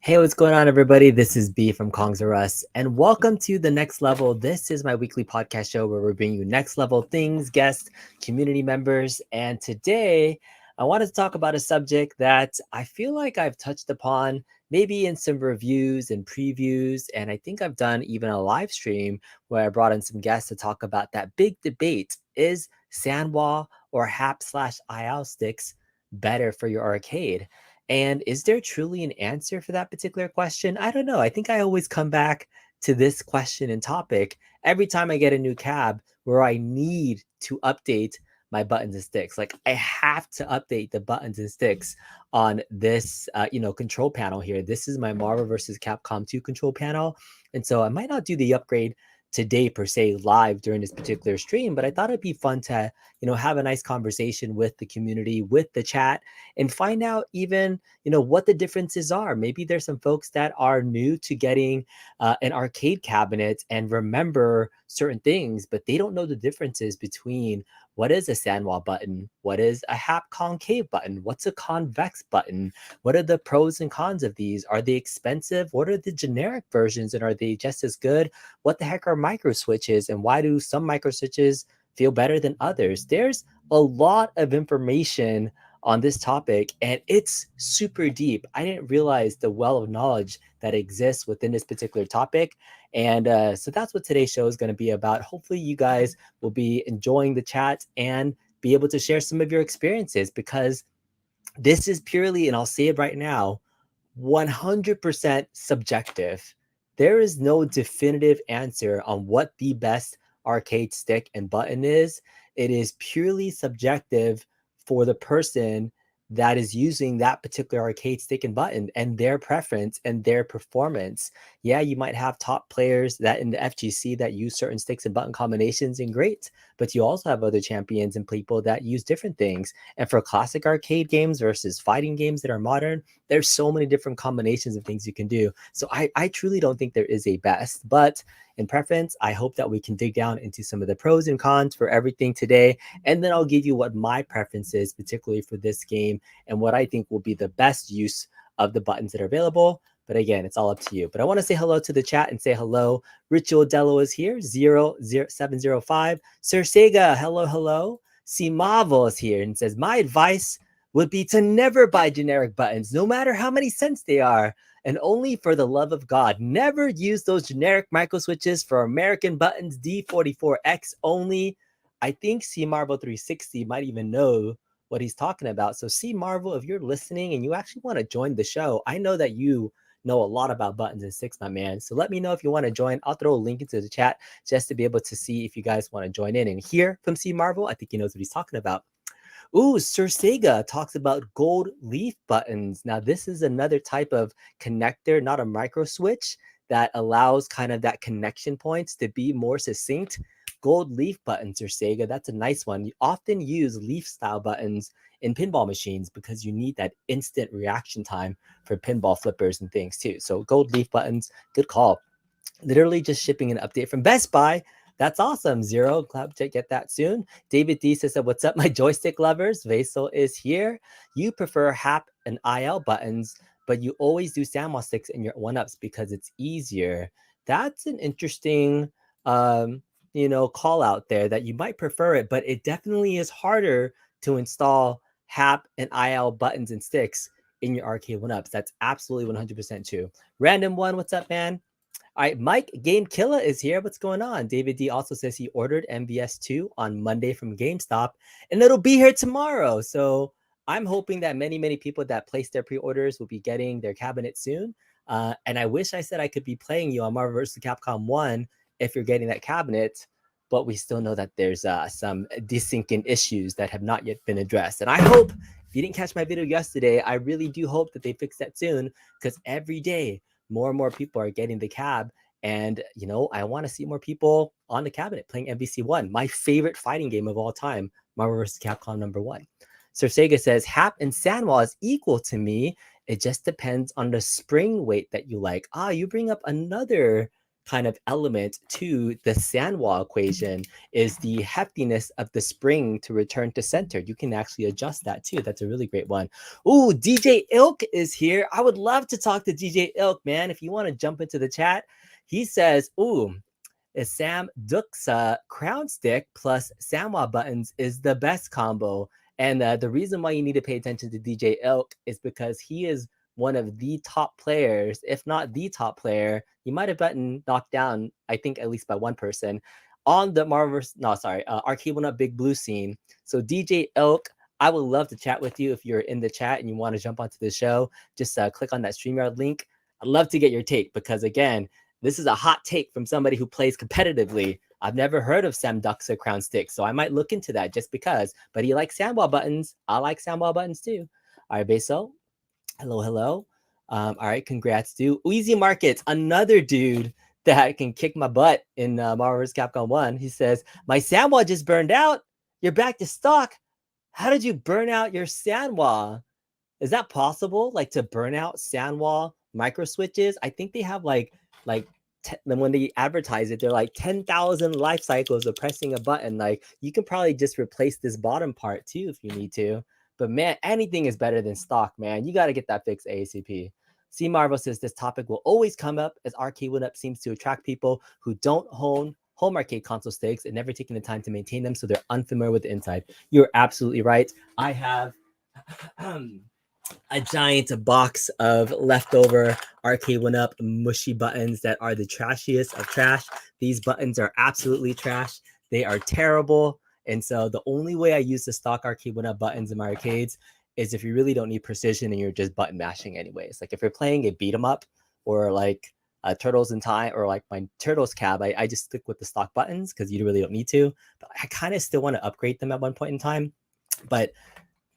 Hey, what's going on, everybody? This is B from Kongs R Us, and welcome to The Next Level. This is my weekly podcast show where we're bringing you next level things, guests, community members. And today, I wanted to talk about a subject that I feel like I've touched upon maybe in some reviews and previews. And I think I've done even a live stream where I brought in some guests to talk about that big debate. Is Sanwa or Hap/IL sticks better for your arcade? And is there truly an answer for that particular question? I don't know. I think I always come back to this question and topic every time I get a new cab where I need to update my buttons and sticks. Like I have to update the buttons and sticks on this, control panel here. This is my Marvel versus Capcom 2 control panel. And so I might not do the upgrade today per se live during this particular stream, but I thought it'd be fun to, have a nice conversation with the community, with the chat, and find out even what the differences are. Maybe there's some folks that are new to getting an arcade cabinet and remember certain things, but they don't know the differences between what is a Sanwa button, what is a Hap concave button, what's a convex button, what are the pros and cons of these, are they expensive, what are the generic versions, and are they just as good, what the heck are microswitches, and why do some microswitches feel better than others? There's a lot of information on this topic, and it's super deep. I didn't realize the well of knowledge that exists within this particular topic. And so that's what today's show is going to be about. Hopefully, you guys will be enjoying the chat and be able to share some of your experiences, because this is purely, and I'll say it right now, 100% subjective. There is no definitive answer on what the best arcade stick and button is. It is purely subjective for the person that is using that particular arcade stick and button and their preference and their performance. Yeah, you might have top players that in the FGC that use certain sticks and button combinations, and great, but you also have other champions and people that use different things. And for classic arcade games versus fighting games that are modern, there's so many different combinations of things you can do. So I truly don't think there is a best, but in preference, I hope that we can dig down into some of the pros and cons for everything today. And then I'll give you what my preference is, particularly for this game, and what I think will be the best use of the buttons that are available. But again, it's all up to you. But I want to say hello to the chat and say hello. Ritual Dello is here, 00705. Sir Sega, hello, hello. C Marvel is here and says, my advice would be to never buy generic buttons, no matter how many cents they are. And only for the love of God, never use those generic micro switches for American buttons, D44X only. I think C Marvel 360 might even know what he's talking about. So C Marvel, if you're listening and you actually want to join the show, I know that you know a lot about buttons and sticks, my man. So let me know if you want to join. I'll throw a link into the chat just to be able to see if you guys want to join in and hear from C Marvel. I think he knows what he's talking about. Ooh, Sir Sega talks about gold leaf buttons. Now, this is another type of connector, not a micro switch, that allows kind of that connection points to be more succinct. Gold leaf buttons, Sir Sega, that's a nice one. You often use leaf style buttons in pinball machines because you need that instant reaction time for pinball flippers and things too. So gold leaf buttons, good call. Literally just shipping an update from Best Buy. That's awesome. Zero, glad to get that soon. David D says, what's up, my joystick lovers? Vasil is here. You prefer Hap and IL buttons, but you always do Sanwa sticks in your 1-ups because it's easier. That's an interesting, call out there, that you might prefer it, but it definitely is harder to install Hap and IL buttons and sticks in your Arcade 1-ups. That's absolutely 100% true. Random one, what's up, man? All right, Mike Game Killer is here. What's going on? David D also says he ordered MVS2 on Monday from GameStop, and it'll be here tomorrow. So I'm hoping that many people that placed their pre-orders will be getting their cabinet soon. And I wish I said I could be playing you on Marvel vs. Capcom 1 if you're getting that cabinet, but we still know that there's some desyncing issues that have not yet been addressed. And I hope, if you didn't catch my video yesterday, I really do hope that they fix that soon, because every day more and more people are getting the cab. And, I want to see more people on the cabinet playing MVC1, my favorite fighting game of all time, Marvel vs. Capcom #1. Sir Sega says, Hap and Sanwa is equal to me. It just depends on the spring weight that you like. You bring up another kind of element to the Sanwa equation is the heftiness of the spring to return to center. You can actually adjust that too. That's a really great one. Ooh, DJ Ilk is here. I would love to talk to DJ Ilk, man. If you want to jump into the chat, he says, ooh, is Sam Duxa crown stick plus Sanwa buttons is the best combo. And the reason why you need to pay attention to DJ Ilk is because he is one of the top players, if not the top player. He might have gotten knocked down, I think, at least by one person on the Arcade1Up Big Blue scene. So DJ Ilk, I would love to chat with you if you're in the chat and you want to jump onto the show. Just click on that StreamYard link. I'd love to get your take because, again, this is a hot take from somebody who plays competitively. I've never heard of Sam Duxa crown stick, so I might look into that just because. But he likes Sanwa buttons. I like Sanwa buttons too. All right, Beso. Hello, hello. All right, congrats, dude. Easy Markets, another dude that can kick my butt in Marvel vs. Capcom 1. He says, my Sanwa just burned out. You're back to stock. How did you burn out your Sanwa? Is that possible? Like to burn out Sanwa microswitches? I think they have like when they advertise it, they're like 10,000 life cycles of pressing a button. Like you can probably just replace this bottom part too if you need to. But man, anything is better than stock, man. You got to get that fixed ASAP. C Marvel says this topic will always come up as Arcade1Up seems to attract people who don't own home arcade console sticks and never taking the time to maintain them, so they're unfamiliar with the inside. You're absolutely right. I have a giant box of leftover Arcade1Up mushy buttons that are the trashiest of trash. These buttons are absolutely trash. They are terrible. And so the only way I use the stock Arcade1Up buttons in my arcades is if you really don't need precision and you're just button mashing anyways. Like if you're playing a beat 'em up or like Turtles in Time or like my Turtles cab, I just stick with the stock buttons because you really don't need to. But I kind of still want to upgrade them at one point in time. But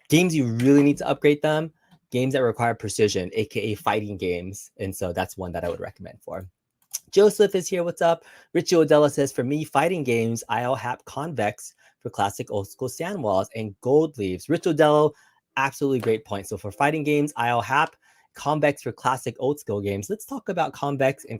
games you really need to upgrade them, games that require precision, aka fighting games. And so that's one that I would recommend for. Joseph is here. What's up? Richie Odella says, for me, fighting games, I'll have Convex for classic old school Sandwalls and Gold Leaves. Rich Odello, absolutely great point. So for fighting games, I'll have Convex for classic old school games. Let's talk about convex and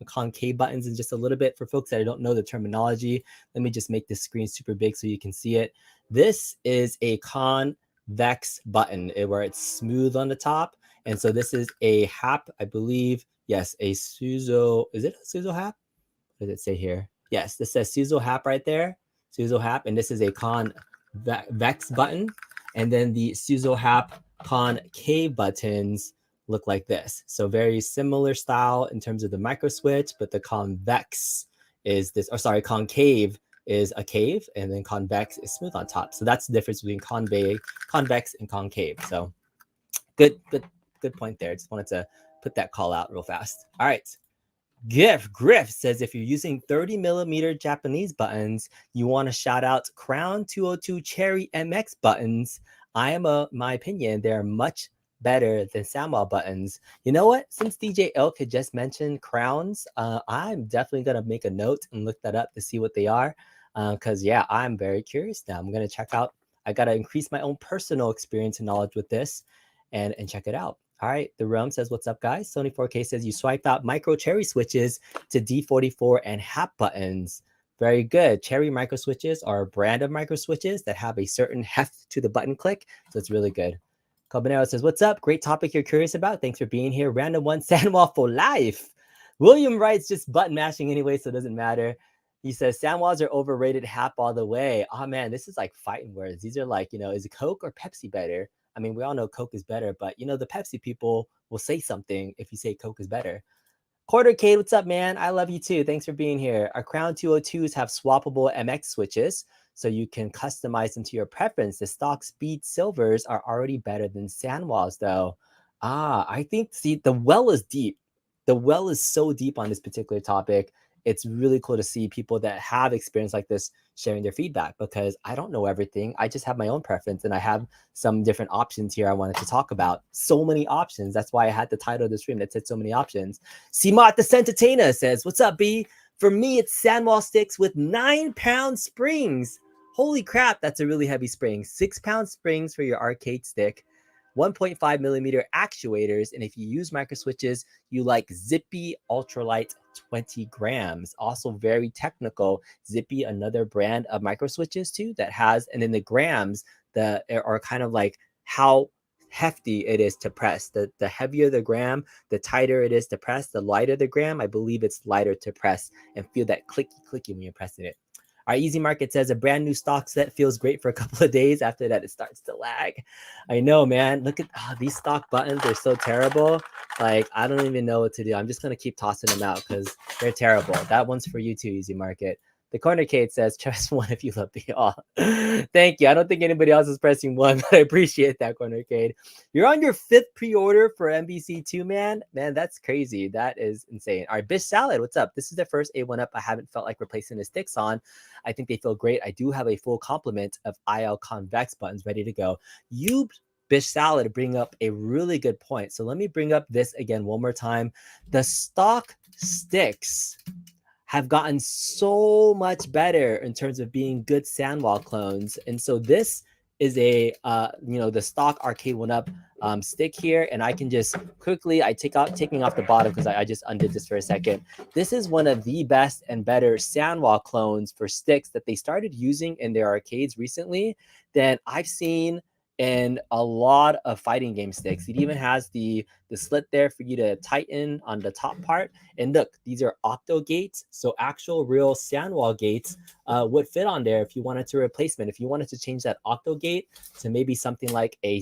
concave buttons in just a little bit. For folks that don't know the terminology, let me just make this screen super big so you can see it. This is a convex button where it's smooth on the top. And so this is a Happ, I believe. Yes, a Suzo. Is it a Suzo-Happ? What does it say here? Yes, this says Suzo-Happ right there. Suzo-Happ, and this is a convex button. And then the Suzo-Happ concave buttons look like this. So very similar style in terms of the microswitch, but the convex is this, or sorry, concave is a cave, and then convex is smooth on top. So that's the difference between convex and concave. So good point there. Just wanted to put that call out real fast. All right. Griff says if you're using 30mm Japanese buttons, you want to shout out Crown 202 Cherry MX buttons. My opinion, they're much better than Sanwa buttons. You know what? Since DJ Elk had just mentioned crowns, I'm definitely going to make a note and look that up to see what they are. Because, yeah, I'm very curious now. I'm going to check out. I got to increase my own personal experience and knowledge with this and check it out. All right, the Realm says, what's up, guys? Sony 4K says you swiped out micro cherry switches to D44 and Happ buttons. Very good. Cherry micro switches are a brand of micro switches that have a certain heft to the button click, so it's really good. Cabanero says, what's up? Great topic you're curious about. Thanks for being here. Random one, Sanwa for life. William writes just button mashing anyway, so it doesn't matter. He says, Sanwas are overrated, Happ all the way. Oh, man, this is like fighting words. These are like, is it Coke or Pepsi better? I mean, we all know Coke is better, but the Pepsi people will say something if you say Coke is better. Quartercade, what's up, man? I love you too. Thanks for being here. Our Crown 202s have swappable MX switches, so you can customize them to your preference. The stock speed silvers are already better than Sanwas, though. I think, the well is deep. The well is so deep on this particular topic. It's really cool to see people that have experience like this sharing their feedback, because I don't know everything. I just have my own preference, and I have some different options here I wanted to talk about. So many options. That's why I had the title of the stream that said so many options. Simat the Sentatena says, what's up, B? For me, it's Sanwa sticks with 9-pound springs. Holy crap, that's a really heavy spring. 6-pound springs for your arcade stick. 1.5 millimeter actuators. And if you use Microswitches, you like Zippy Ultralight 20 grams. Also very technical. Zippy, another brand of Microswitches too that has, and then the grams that are kind of like how hefty it is to press. The heavier the gram, the tighter it is to press. The lighter the gram, I believe it's lighter to press and feel that clicky when you're pressing it. Our Easy Market says a brand new stock set feels great for a couple of days. After that, it starts to lag. I know, man. Look at these stock buttons. They're so terrible. Like, I don't even know what to do. I'm just going to keep tossing them out because they're terrible. That one's for you too, Easy Market. The Corner Kate says, press 1 if you love me all. Thank you. I don't think anybody else is pressing 1, but I appreciate that, Corner Kate. You're on your 5th pre-order for MBC2, man. Man, that's crazy. That is insane. All right, Bish Salad, what's up? This is the first A1-Up I haven't felt like replacing the sticks on. I think they feel great. I do have a full complement of IL convex buttons ready to go. You, Bish Salad, bring up a really good point. So let me bring up this again one more time. The stock sticks have gotten so much better in terms of being good Sanwa clones. And so this is a, the stock Arcade1Up stick here. And I can just quickly, taking off the bottom because I just undid this for a second. This is one of the best and better Sanwa clones for sticks that they started using in their arcades recently that I've seen in a lot of fighting game sticks. It even has the slit there for you to tighten on the top part. And look, these are octo gates. So actual real Sanwa gates would fit on there if you wanted to replacement. If you wanted to change that octo gate to maybe something like a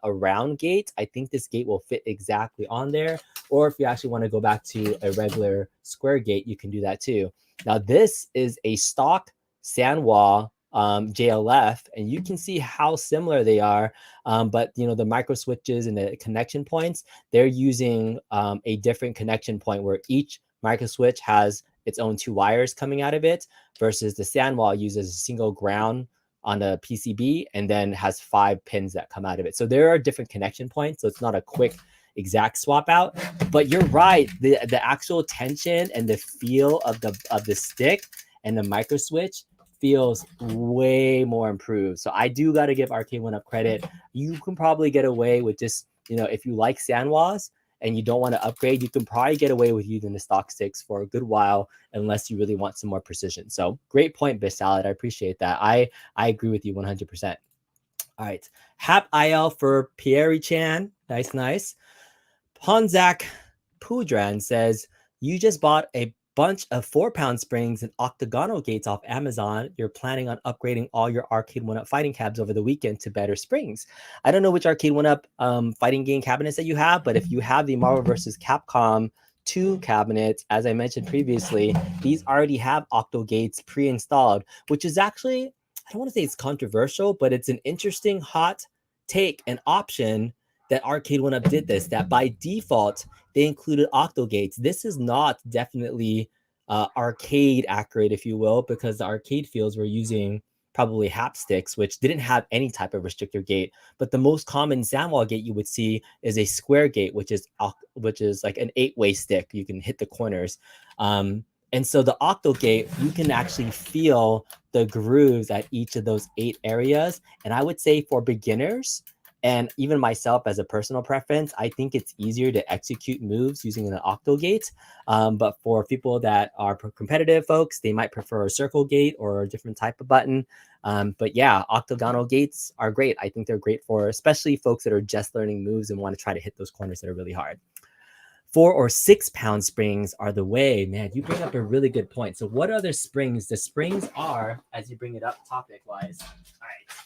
round gate, I think this gate will fit exactly on there. Or if you actually want to go back to a regular square gate, you can do that too. Now this is a stock Sanwa JLF, and you can see how similar they are. But the Microswitches and the connection points, they're using a different connection point where each Microswitch has its own 2 wires coming out of it, versus the Sanwa uses a single ground on the PCB and then has 5 pins that come out of it. So there are different connection points. So it's not a quick exact swap out. But you're right, the actual tension and the feel of the stick and the Microswitch feels way more improved. So I do got to give Arcade1Up credit. You can probably get away with just, if you like Sanwas and you don't want to upgrade, you can probably get away with using the stock sticks for a good while, unless you really want some more precision. So great point, Bish Salad. I appreciate that. I agree with you 100%. All right. Hap IL for Pierre Chan. Nice. Ponzak Pudran says, you just bought a bunch of 4-pound springs and octagonal gates off Amazon. You're planning on upgrading all your Arcade1Up fighting cabs over the weekend to better springs. I don't know which Arcade1Up fighting game cabinets that you have, but if you have the Marvel vs. Capcom 2 cabinets, as I mentioned previously, these already have octo gates pre-installed, which is actually, I don't want to say it's controversial, but it's an interesting hot take and option that Arcade1Up did this, that by default, they included octo gates. This is not definitely arcade accurate, if you will, because the arcade fields were using probably Hap sticks, which didn't have any type of restrictor gate. But the most common Sanwa gate you would see is a square gate, which is like an 8-way stick. You can hit the corners. And so the octo gate, you can actually feel the grooves at each of those 8 areas. And I would say for beginners, and even myself as a personal preference, I think it's easier to execute moves using an octo gate. But for people that are competitive folks, they might prefer a circle gate or a different type of button. But yeah, octagonal gates are great. I think they're great for especially folks that are just learning moves and want to try to hit those corners that are really hard. 4 or 6 pound springs are the way. Man, you bring up a really good point. So what other springs? The springs are, as you bring it up topic wise. All right.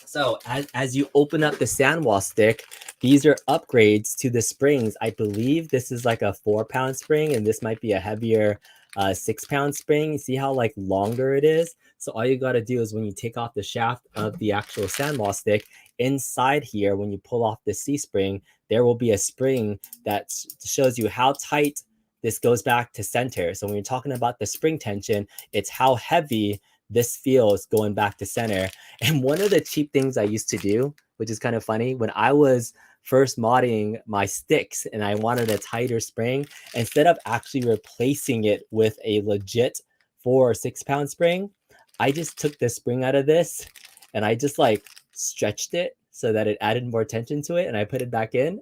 So as you open up the Sanwa stick, these are upgrades to the springs. I believe this is like a 4-pound spring, and this might be a heavier 6-pound spring. You see how like longer it is? So all you got to do is when you take off the shaft of the actual Sanwa stick, inside here, when you pull off the C-spring, there will be a spring that shows you how tight this goes back to center. So when you're talking about the spring tension, it's how heavy this feels going back to center. And one of the cheap things I used to do, which is kind of funny, when I was first modding my sticks and I wanted a tighter spring, instead of actually replacing it with a legit 4 or 6 pound spring, I just took the spring out of this and I just like stretched it so that it added more tension to it, and I put it back in.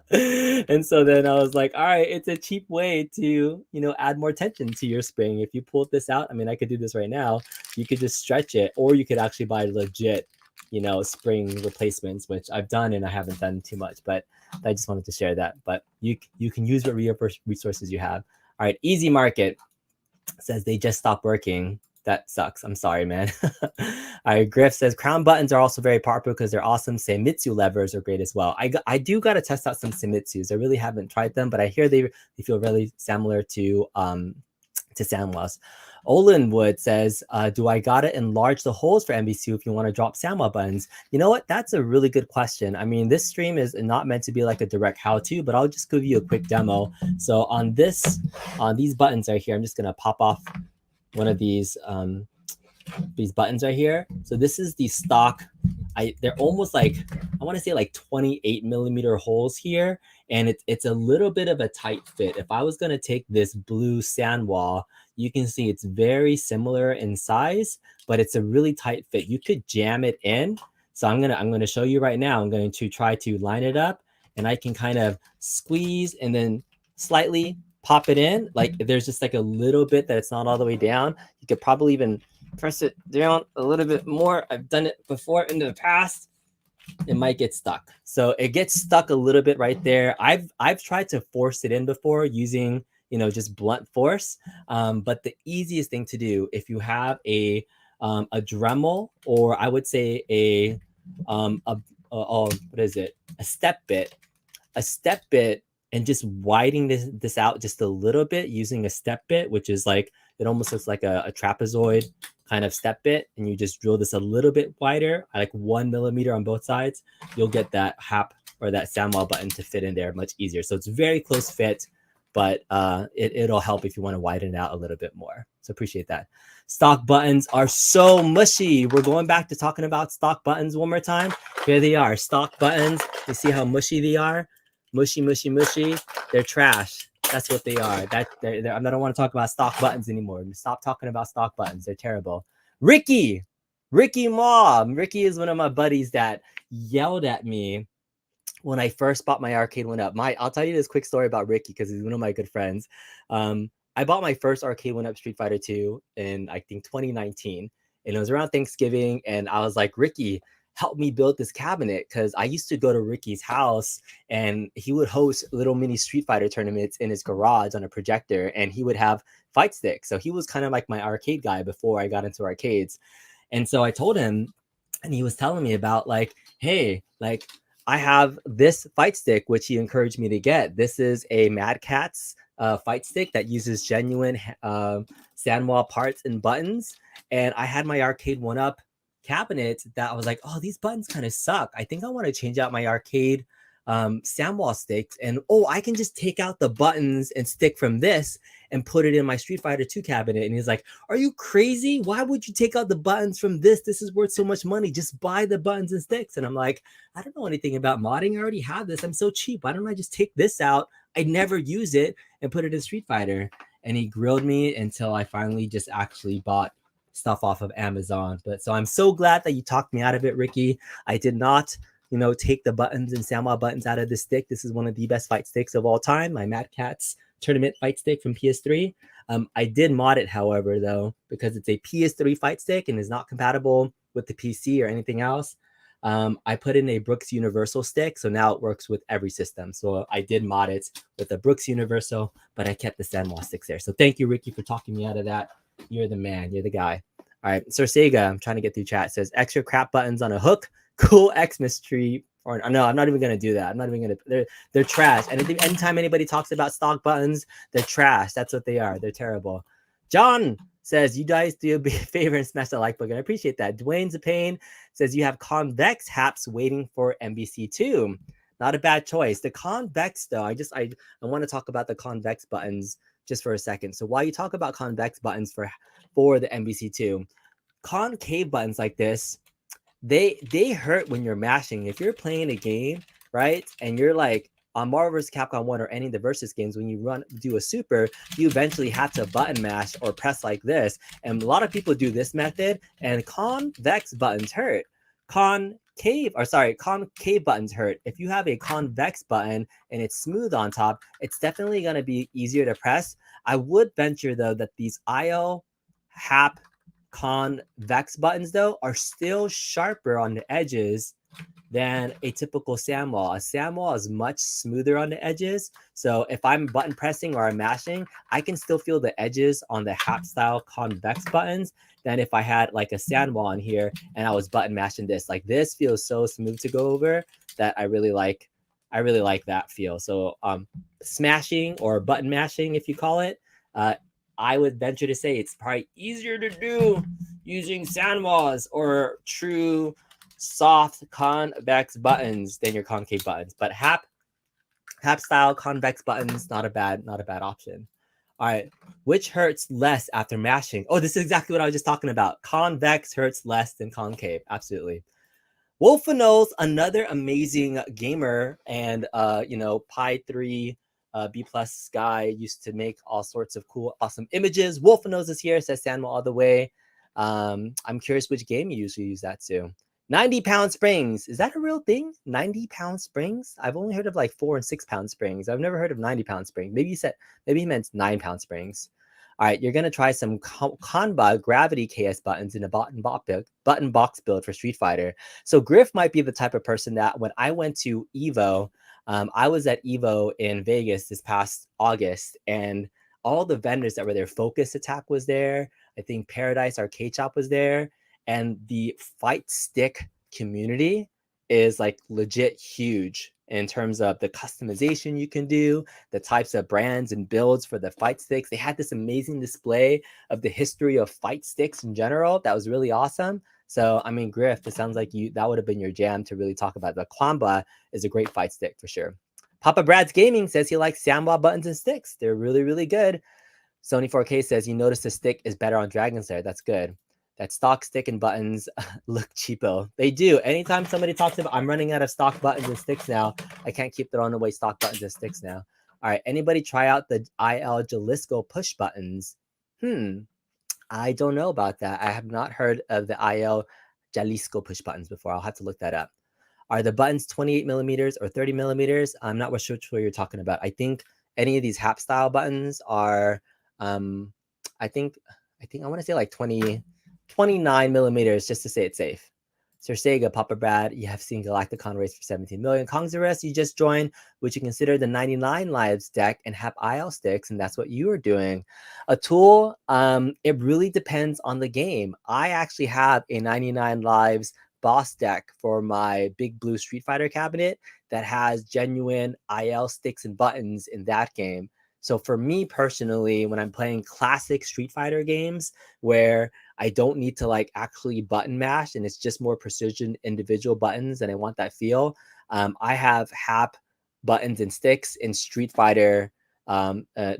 And so then I was like, all right, it's a cheap way to, add more tension to your spring. If you pulled this out, I mean, I could do this right now. You could just stretch it, or you could actually buy legit, spring replacements, which I've done and I haven't done too much, but I just wanted to share that. But you can use what resources you have. All right, Easy Market says they just stopped working. That sucks. I'm sorry, man. All right, Griff says crown buttons are also very popular because they're awesome. Seimitsu levers are great as well. I do got to test out some Seimitsus. I really haven't tried them, but I hear they feel really similar to Sanwas. Olin Wood says, do I gotta enlarge the holes for MBC if you want to drop Sanwa buttons? You know what? That's a really good question. I mean, this stream is not meant to be like a direct how-to, but I'll just give you a quick demo. So on these buttons right here, I'm just gonna pop off one of these buttons right here. So this is the stock. They're almost like, I want to say like 28 millimeter holes here, and it's a little bit of a tight fit. If I was going to take this blue Sanwa, you can see it's very similar in size, but it's a really tight fit. You could jam it in. So I'm gonna show you right now. I'm going to try to line it up, and I can kind of squeeze and then slightly pop it in. Like if there's just like a little bit that it's not all the way down, you could probably even press it down a little bit more. I've done it before in the past. It might get stuck. So it gets stuck a little bit right there. I've tried to force it in before using, just blunt force. But the easiest thing to do, if you have a Dremel, or I would say what is it? A step bit, and just widening this out just a little bit using a step bit, which is like, it almost looks like a trapezoid kind of step bit, and you just drill this a little bit wider, like 1 millimeter on both sides. You'll get that Happ or that Sanwa button to fit in there much easier. So it's very close fit, but it'll help if you want to widen it out a little bit more. So appreciate that. Stock buttons are so mushy. We're going back to talking about stock buttons one more time. Here they are, stock buttons. You see how mushy they are? Mushy, mushy, mushy. They're trash. That's what they are. I don't want to talk about stock buttons anymore. Stop talking about stock buttons. They're terrible. Ricky Mom. Ricky is one of my buddies that yelled at me when I first bought my Arcade1Up. I'll tell you this quick story about Ricky because he's one of my good friends. I bought my first Arcade1Up Street Fighter 2 in, I think, 2019. And it was around Thanksgiving. And I was like, Ricky, help me build this cabinet, because I used to go to Ricky's house and he would host little mini Street Fighter tournaments in his garage on a projector, and he would have fight sticks. So he was kind of like my arcade guy before I got into arcades. And so I told him, and he was telling me about like, hey, like I have this fight stick, which he encouraged me to get. This is a Mad Catz fight stick that uses genuine Sanwa parts and buttons. And I had my Arcade1Up cabinet that I was like, oh, these buttons kind of suck. I think I want to change out my arcade Sanwa sticks, and I can just take out the buttons and stick from this and put it in my Street Fighter 2 cabinet. And he's like, are you crazy? Why would you take out the buttons from this? This is worth so much money. Just buy the buttons and sticks. And I'm like, I don't know anything about modding. I already have this. I'm so cheap. Why don't I just take this out? I never use it and put it in Street Fighter. And he grilled me until I finally just actually bought stuff off of Amazon. But so I'm so glad that you talked me out of it, Ricky. I did not, take the buttons and Sanwa buttons out of the stick. This is one of the best fight sticks of all time. My Mad Catz tournament fight stick from PS3. I did mod it, however, though, because it's a PS3 fight stick and is not compatible with the PC or anything else. I put in a Brooks Universal stick, so now it works with every system. So I did mod it with a Brooks Universal, but I kept the Sanwa sticks there. So thank you, Ricky, for talking me out of that. You're the man. You're the guy. All right. Sir Sega, I'm trying to get through chat, says extra crap buttons on a hook. Cool Xmas tree. Or no, I'm not even going to do that. I'm not even going to. They're trash. And anytime anybody talks about stock buttons, they're trash. That's what they are. They're terrible. John says, you guys do a favor and smash the like button. I appreciate that. Dwayne Zapane says, you have convex Happs waiting for MBC2. Not a bad choice. The convex, though, I want to talk about the convex buttons just for a second. So while you talk about convex buttons for the MBC2, concave buttons like this, they hurt when you're mashing. If you're playing a game, right, and you're like on Marvel vs. Capcom 1 or any of the versus games, when you do a super, you eventually have to button mash or press like this. And a lot of people do this method, and convex buttons hurt. concave buttons hurt. If you have a convex button and it's smooth on top, it's definitely going to be easier to press. I would venture though that these IO Hap convex buttons though are still sharper on the edges than a typical Sanwa. A Sanwa is much smoother on the edges. So if I'm button pressing or I'm mashing, I can still feel the edges on the Hap style convex buttons than if I had like a Sanwa on here and I was button mashing this. Like this feels so smooth to go over that I really like that feel. So smashing or button mashing, if you call it, I would venture to say it's probably easier to do using Sanwas or true soft convex buttons than your concave buttons. But Hap style convex buttons, not a bad option. All right, which hurts less after mashing? Oh, this is exactly what I was just talking about. Convex hurts less than concave. Absolutely. Wolfenose, another amazing gamer, and Pi 3 B plus guy used to make all sorts of cool, awesome images. Wolfenose is here, says Sanwa all the way. I'm curious which game you usually use that to. 90-pound springs. Is that a real thing? 90-pound springs? I've only heard of like 4 and 6-pound springs. I've never heard of 90-pound springs. Maybe he meant 9-pound springs. All right, you're going to try some Kanba gravity KS buttons in a button box build for Street Fighter. So Griff might be the type of person that when I went to EVO, I was at EVO in Vegas this past August, and all the vendors that were there, Focus Attack was there. I think Paradise Arcade Shop was there. And the fight stick community is like legit huge in terms of the customization you can do, the types of brands and builds for the fight sticks. They had this amazing display of the history of fight sticks in general. That was really awesome. So, I mean, Griff, it sounds like that would have been your jam to really talk about. The Kwamba is a great fight stick for sure. Papa Brad's Gaming says he likes Sanwa buttons and sticks. They're really, really good. Sony 4K says you notice the stick is better on Dragon's Lair. That's good. That stock stick and buttons look cheapo. They do. Anytime somebody talks about, I'm running out of stock buttons and sticks now. I can't keep throwing away stock buttons and sticks now. All right. Anybody try out the IL Jalisco push buttons? I don't know about that. I have not heard of the IL Jalisco push buttons before. I'll have to look that up. Are the buttons 28 millimeters or 30 millimeters? I'm not sure what you're talking about. I think any of these Hap style buttons are, I think I want to say like 29 millimeters just to say it's safe. Sir Sega, Papa Brad, you have seen Galacticon race for 17 million. Kongzarest, you just joined. Would you consider the 99 lives deck and have IL sticks? And that's what you are doing. A tool, it really depends on the game. I actually have a 99 lives boss deck for my big blue Street Fighter cabinet that has genuine IL sticks and buttons in that game. So for me personally, when I'm playing classic Street Fighter games where I don't need to like actually button mash and it's just more precision individual buttons and I want that feel, I have Hap buttons and sticks in Street Fighter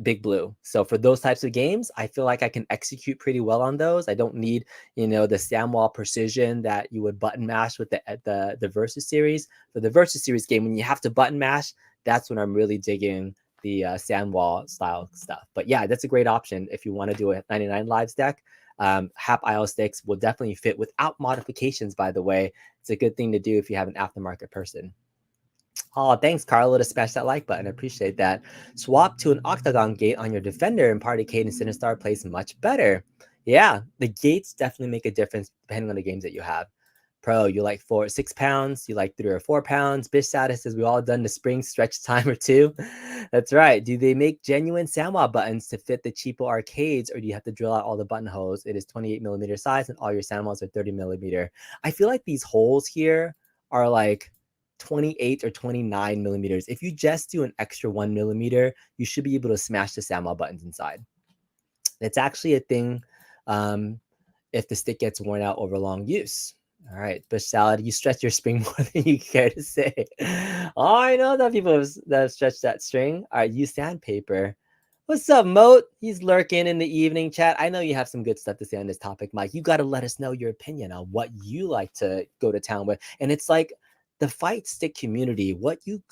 Big Blue. So for those types of games, I feel like I can execute pretty well on those. I don't need, the Samwall precision that you would button mash with the Versus series. For the Versus series game, when you have to button mash, that's when I'm really digging the Sandwall style stuff. But yeah, that's a great option if you want to do a 99 lives deck. Hap IO sticks will definitely fit without modifications, by the way. It's a good thing to do if you have an aftermarket person. Oh, thanks, Carlo, to smash that like button. I appreciate that. Swap to an octagon gate on your defender and Party Cadence Sinistar plays much better. Yeah, the gates definitely make a difference depending on the games that you have. Pro, you like 6 pounds, you like 3 or 4 pounds. Bish status is we all done the spring stretch time or two. That's right. Do they make genuine Sanwa buttons to fit the cheapo arcades, or do you have to drill out all the button holes? It is 28 millimeter size and all your Sanwas are 30 millimeter. I feel like these holes here are like 28 or 29 millimeters. If you just do an extra 1 millimeter, you should be able to smash the Sanwa buttons inside. It's actually a thing if the stick gets worn out over long use. All right, Bush Salad, you stretch your spring more than you care to say. Oh, I know that people that have stretched that string. All right, use sandpaper. What's up, Moat? He's lurking in the evening chat. I know you have some good stuff to say on this topic, Mike. You got to let us know your opinion on what you like to go to town with. And it's like the fight stick community, what you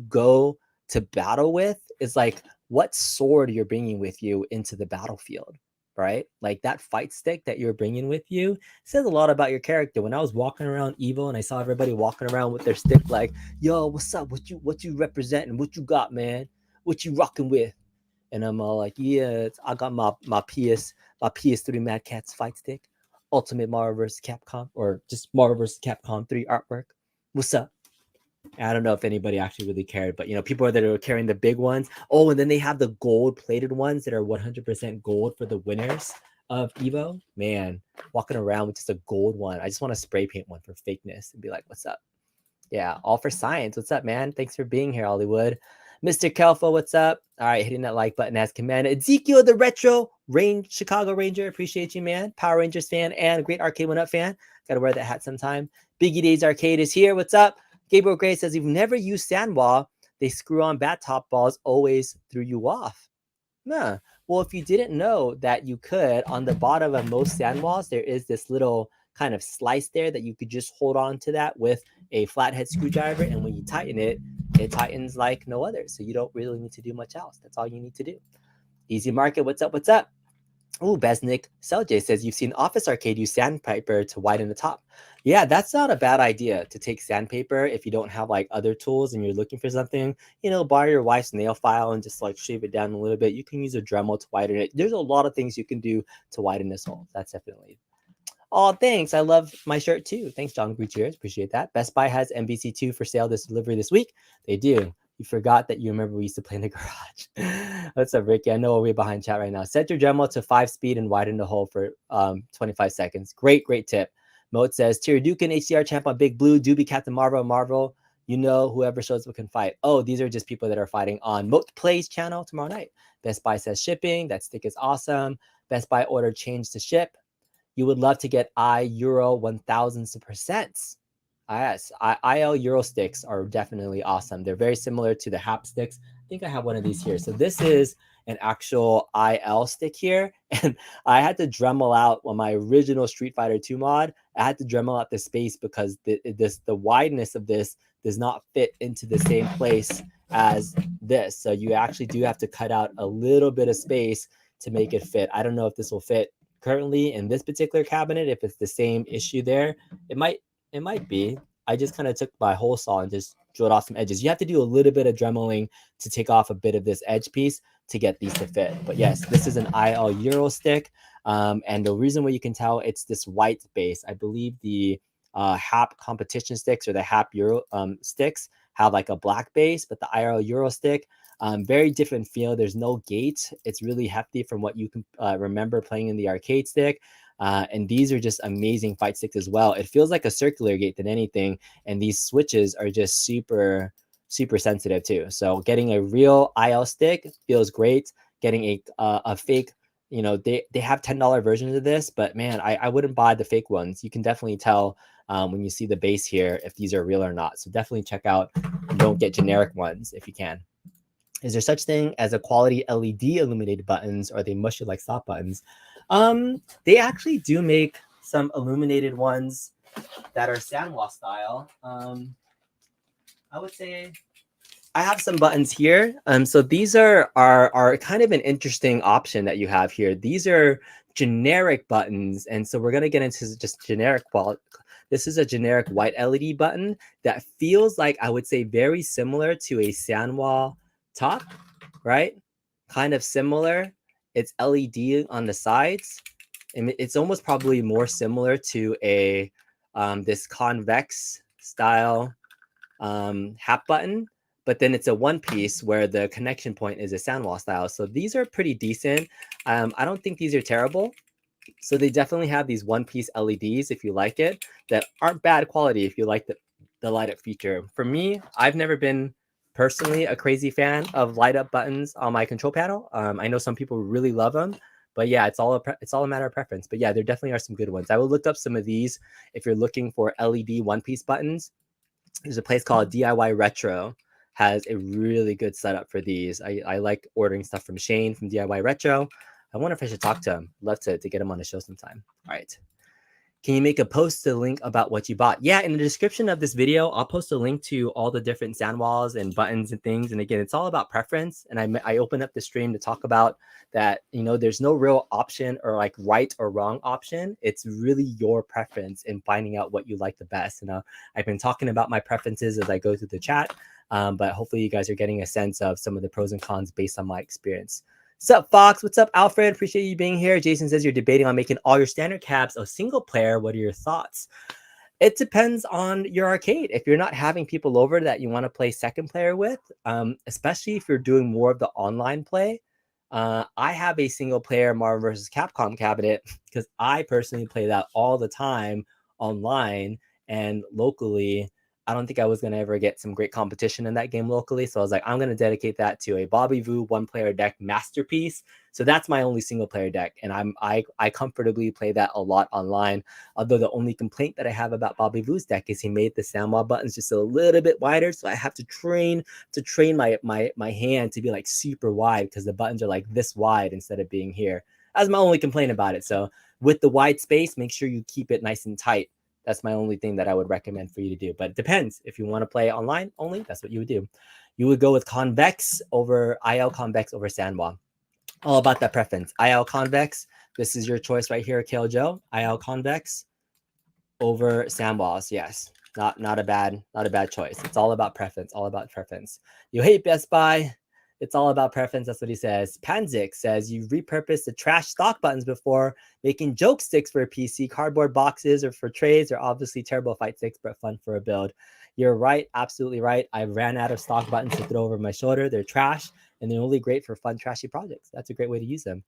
go to battle with is like what sword you're bringing with you into the battlefield. right? Like that fight stick that you're bringing with you says a lot about your character. When I was walking around Evo and I saw everybody walking around with their stick, like, yo, what's up? What you representing? What you got, man? What you rocking with? And I'm all like, yeah, I got my PS3 Mad Catz fight stick, Ultimate Marvel vs. Capcom, or just Marvel vs. Capcom 3 artwork. What's up? I don't know if anybody actually really cared, but people that are carrying the big ones. Oh, and then they have the gold plated ones that are 100% gold for the winners of Evo. Man, walking around with just a gold one. I just want to spray paint one for fakeness and be like, what's up? Yeah, all for science. What's up, man? Thanks for being here, Hollywood. Mr. Kelfo, what's up? All right, hitting that like button as commanded. Ezekiel, the retro Chicago Ranger, appreciate you, man. Power Rangers fan and a great Arcade1Up fan. Got to wear that hat sometime. Biggie Days Arcade is here. What's up? Gabriel Gray says, you've never used Sanwa. They screw on bat top balls, always threw you off. Nah. Well, if you didn't know that you could, on the bottom of most Sanwas, there is this little kind of slice there that you could just hold on to that with a flathead screwdriver. And when you tighten it, it tightens like no other. So you don't really need to do much else. That's all you need to do. Easy Market, what's up? What's up? Oh, Besnick Selj says, you've seen Office Arcade use sandpaper to widen the top. Yeah, that's not a bad idea to take sandpaper if you don't have like other tools and you're looking for something. Borrow your wife's nail file and just like shave it down a little bit. You can use a Dremel to widen it. There's a lot of things you can do to widen this hole. That's definitely. Oh, thanks. I love my shirt too. Thanks, John Gutierrez. Appreciate that. Best Buy has MVC2 for sale this delivery this week. They do. You forgot that you remember we used to play in the garage. What's up, Ricky? I know we're behind chat right now. Set your Dremel to 5 speed and widen the hole for 25 seconds. Great tip. Moat says, Tiradukin, HDR champ on Big Blue, Doobie, Captain Marvel. Whoever shows up can fight. Oh, these are just people that are fighting on Moat Plays channel tomorrow night. Best Buy says shipping. That stick is awesome. Best Buy order change to ship. You would love to get Euro 1000%. Yes, IL Euro sticks are definitely awesome. They're very similar to the Happ sticks. I think I have one of these here. So this is an actual IL stick here. And I had to Dremel out on my original Street Fighter 2 mod. I had to Dremel out the space because the wideness of this does not fit into the same place as this. So you actually do have to cut out a little bit of space to make it fit. I don't know if this will fit currently in this particular cabinet. If it's the same issue there, it might be. I just kind of took my hole saw and just drilled off some edges. You have to do a little bit of dremeling to take off a bit of this edge piece to get these to fit. But yes, this is an IL Euro stick. And the reason why you can tell it's this white base, I believe the Happ competition sticks or the Happ Euro sticks have like a black base, but the IL Euro stick, very different feel. There's no gate. It's really hefty from what you can remember playing in the arcade stick. And these are just amazing fight sticks as well. It feels like a circular gate than anything. And these switches are just super sensitive too. So getting a real IL stick feels great. Getting a fake, they have $10 versions of this, but man, I wouldn't buy the fake ones. You can definitely tell when you see the base here if these are real or not. So definitely check out and don't get generic ones if you can. Is there such thing as a quality LED illuminated buttons, or are they mushy like stop buttons? They actually do make some illuminated ones that are Sanwa style. I would say I have some buttons here. So these are kind of an interesting option that you have here. These are generic buttons, and so we're gonna get into just generic quality. This is a generic white LED button that feels like, I would say, very similar to a Sanwa top, right? Kind of similar. It's LED on the sides. And it's almost probably more similar to a this convex style Happ button, but then it's a one piece where the connection point is a Sanwa style. So these are pretty decent. I don't think these are terrible. So they definitely have these one piece LEDs if you like it, that aren't bad quality if you like the light up feature. For me, I've never been personally a crazy fan of light up buttons on my control panel. I know some people really love them, but yeah, it's all a matter of preference. But yeah, there definitely are some good ones. I will look up some of these if you're looking for LED one piece buttons. There's a place called DIY Retro, has a really good setup for these. I like ordering stuff from Shane from DIY Retro. I wonder if I should talk to him. Love to get him on the show sometime. All right. Can you make a post to link about what you bought? Yeah, in the description of this video, I'll post a link to all the different Sanwas and buttons and things. And again, it's all about preference. And I open up the stream to talk about that, there's no real option or like right or wrong option. It's really your preference in finding out what you like the best. And I've been talking about my preferences as I go through the chat, but hopefully you guys are getting a sense of some of the pros and cons based on my experience. What's up, Fox? What's up, Alfred? Appreciate you being here. Jason says you're debating on making all your standard cabs a single player. What are your thoughts? It depends on your arcade. If you're not having people over that you want to play second player with, especially if you're doing more of the online play, I have a single player Marvel vs. Capcom cabinet because I personally play that all the time online and locally. I don't think I was going to ever get some great competition in that game locally. So I was like, I'm going to dedicate that to a Bobby Vu one-player deck masterpiece. So that's my only single-player deck. And I comfortably play that a lot online. Although the only complaint that I have about Bobby Vu's deck is he made the Sanwa buttons just a little bit wider. So I have to train my hand to be like super wide because the buttons are like this wide instead of being here. That's my only complaint about it. So with the wide space, make sure you keep it nice and tight. That's my only thing that I would recommend for you to do. But it depends. If you want to play online only, that's what you would do. You would go with Convex over IL Convex over Sanwa. All about that preference. IL Convex, this is your choice right here, Kale Joe. IL Convex over Sanwas. Yes. Not a bad choice. It's all about preference. All about preference. You hate Best Buy. It's all about preference. That's what he says. Panzik says you repurposed the trash stock buttons before making joke sticks for a PC. Cardboard boxes or for trays are obviously terrible fight sticks, but fun for a build. You're right. Absolutely right. I ran out of stock buttons to throw over my shoulder. They're trash and they're only great for fun, trashy projects. That's a great way to use them.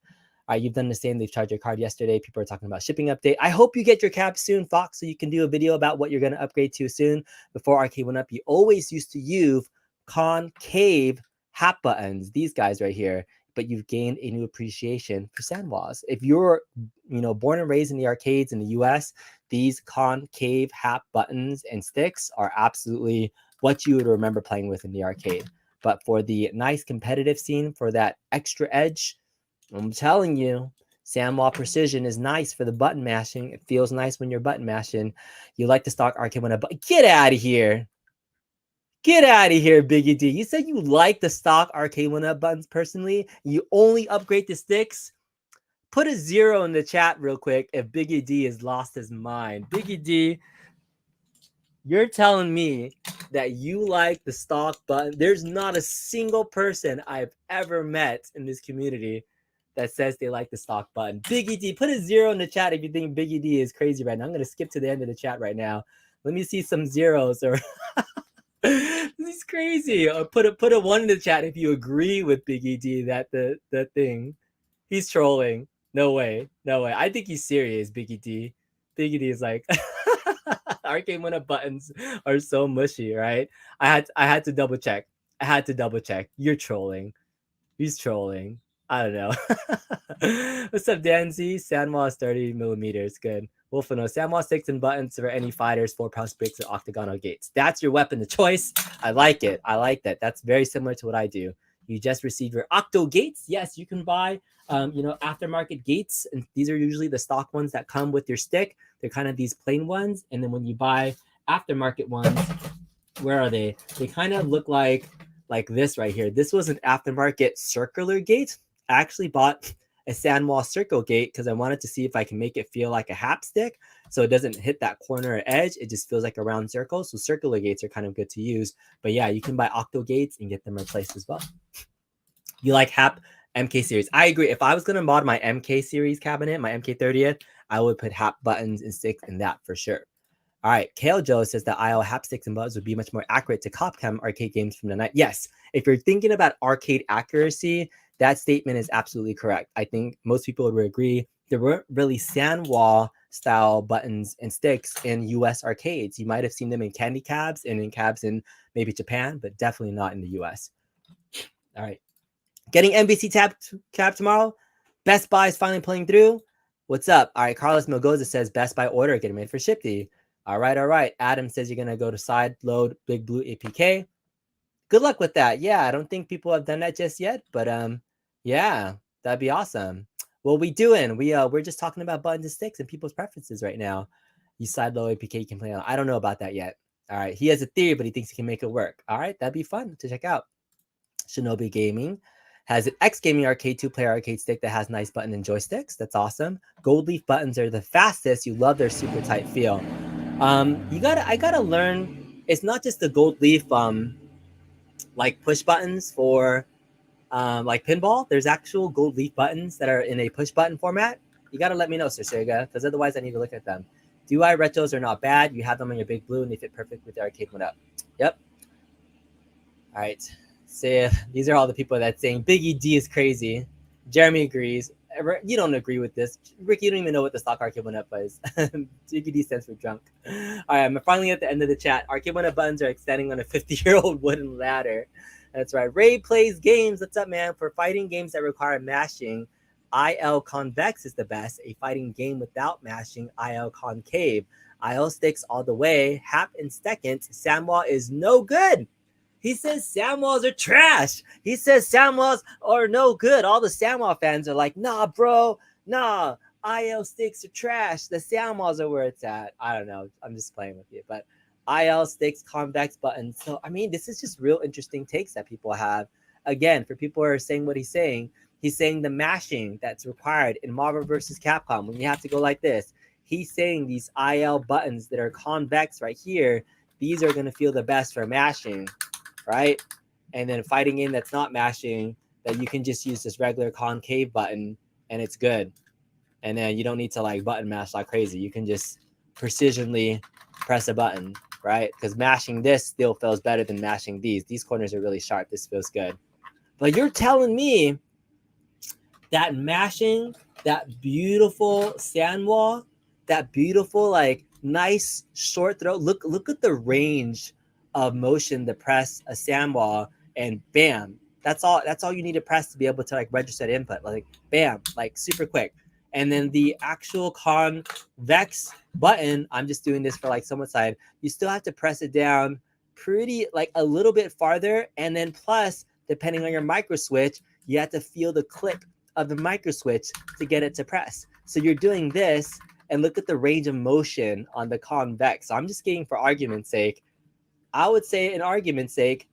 All right, you've done the same. They've charged your card yesterday. People are talking about shipping update. I hope you get your cab soon, Fox, so you can do a video about what you're going to upgrade to soon. Before Arcade1Up, you always used to use concave Happ buttons, these guys right here, but you've gained a new appreciation for Sanwas. If you're, born and raised in the arcades in the US, these concave Happ buttons and sticks are absolutely what you would remember playing with in the arcade. But for the nice competitive scene, for that extra edge, I'm telling you, Sanwa Precision is nice for the button mashing. It feels nice when you're button mashing. You like the stock Arcade1Up, but get out of here. Get out of here, Biggie D. You said you like the stock Arcade1Up buttons personally. You only upgrade the sticks. Put a 0 in the chat real quick if Biggie D has lost his mind. Biggie D, you're telling me that you like the stock button. There's not a single person I've ever met in this community that says they like the stock button. Biggie D, put a 0 in the chat if you think Biggie D is crazy right now. I'm going to skip to the end of the chat right now. Let me see some zeros or... This is crazy. Put a 1 in the chat if you agree with Biggie D that the thing. He's trolling. No way. I think he's serious, Biggie D. Biggie D is like Arcade1Up buttons are so mushy, right? I had to double check. You're trolling. He's trolling. I don't know. What's up, Danzy? Sanwa is 30 millimeters. Good. Wolfano, Sanwa sticks and buttons for any fighters, 4-pound bricks, or octagonal gates. That's your weapon of choice. I like it. I like that. That's very similar to what I do. You just receive your octo gates. Yes, you can buy, aftermarket gates, and these are usually the stock ones that come with your stick. They're kind of these plain ones, and then when you buy aftermarket ones, where are they? They kind of look like this right here. This was an aftermarket circular gate. I actually bought a Sanwa circle gate because I wanted to see if I can make it feel like a Happ stick so it doesn't hit that corner or edge. It just feels like a round circle. So circular gates are kind of good to use. But yeah, you can buy octo gates and get them replaced as well. You like Happ MK series? I agree. If I was going to mod my MK series cabinet, my MK30th, I would put Happ buttons and sticks in that for sure. All right, Kale Joe says that IO hapsticks and buttons would be much more accurate to Capcom arcade games from the night. Yes, if you're thinking about arcade accuracy, that statement is absolutely correct. I think most people would agree. There weren't really Sanwa style buttons and sticks in US arcades. You might have seen them in candy cabs and in cabs in maybe Japan, but definitely not in the US. All right, getting NBC cab tomorrow. Best Buy is finally pulling through. What's up? All right, Carlos Milgoza says Best Buy order getting made for Shifty. All right. Adam says you're going to go to side load Big Blue APK. Good luck with that. Yeah, I don't think people have done that just yet, but yeah, that'd be awesome. What we doing? We're just talking about buttons and sticks and people's preferences right now. You sideload APK you can play on. I don't know about that yet. All right. He has a theory, but he thinks he can make it work. All right. That'd be fun to check out. Shinobi Gaming has an X Gaming Arcade 2-player arcade stick that has nice button and joysticks. That's awesome. Gold leaf buttons are the fastest. You love their super tight feel. I gotta learn. It's not just the gold leaf like push buttons for like pinball. There's actual gold leaf buttons that are in a push button format. You gotta let me know, Sir Sega, because otherwise I need to look at them. DUI retros are not bad. You have them on your big blue and they fit perfect with the Arcade1Up. Yep. All right. So these are all the people that's saying Biggie D is crazy. Jeremy agrees. You don't agree with this. Rick, you don't even know what the stock Arcade1Up is. Biggie D stands for drunk. All right, I'm finally at the end of the chat. Arcade1Up buttons are extending on a 50-year-old wooden ladder. That's right. Ray plays games. What's up, man? For fighting games that require mashing, IL Convex is the best. A fighting game without mashing, IL Concave. IL sticks all the way. Happ and second. Sanwa is no good. He says Samwals are trash. He says Samwals are no good. All the Samwa fans are like, nah, bro, nah. IL sticks are trash. The Samwals are where it's at. I don't know. I'm just playing with you. But IL sticks, convex buttons. So, I mean, this is just real interesting takes that people have. Again, for people who are saying what he's saying the mashing that's required in Marvel vs. Capcom when you have to go like this. He's saying these IL buttons that are convex right here, these are going to feel the best for mashing. Right? And then fighting game that's not mashing, that you can just use this regular concave button and it's good. And then you don't need to like button mash like crazy. You can just precisionally press a button, right? Because mashing this still feels better than mashing these. These corners are really sharp. This feels good. But you're telling me that mashing that beautiful Sanwa, that beautiful, like nice short throw. Look at the range of motion to press a Sanwa, and bam, that's all you need to press to be able to like register the input. Like bam, like super quick. And then the actual convex button, I'm just doing this for like someone's side, you still have to press it down pretty like a little bit farther. And then plus, depending on your microswitch, you have to feel the click of the microswitch to get it to press. So you're doing this, and look at the range of motion on the convex. So I'm just getting, for argument's sake, I would say, in argument's sake,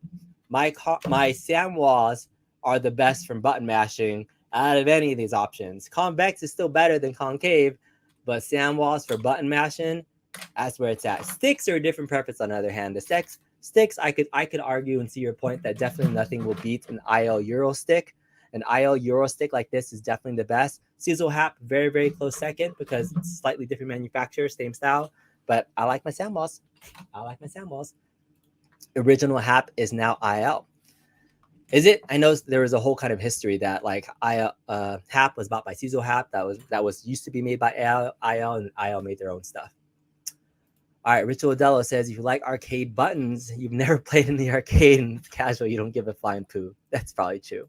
my Samwas are the best from button mashing out of any of these options. Convex is still better than concave, but Samwas for button mashing, that's where it's at. Sticks are a different preference on the other hand. The sticks, I could argue and see your point that definitely nothing will beat an IL Euro stick. An IL Euro stick like this is definitely the best. Suzo-Happ, very, very close second because it's slightly different manufacturer, same style. But I like my Samwas. Original Happ is now IL. Is it? I know there was a whole kind of history that like Happ was bought by Suzo-Happ. That was used to be made by IL, and IL made their own stuff. All right, Ritual Adello says, if you like arcade buttons, you've never played in the arcade and casual, you don't give a flying poo. That's probably true.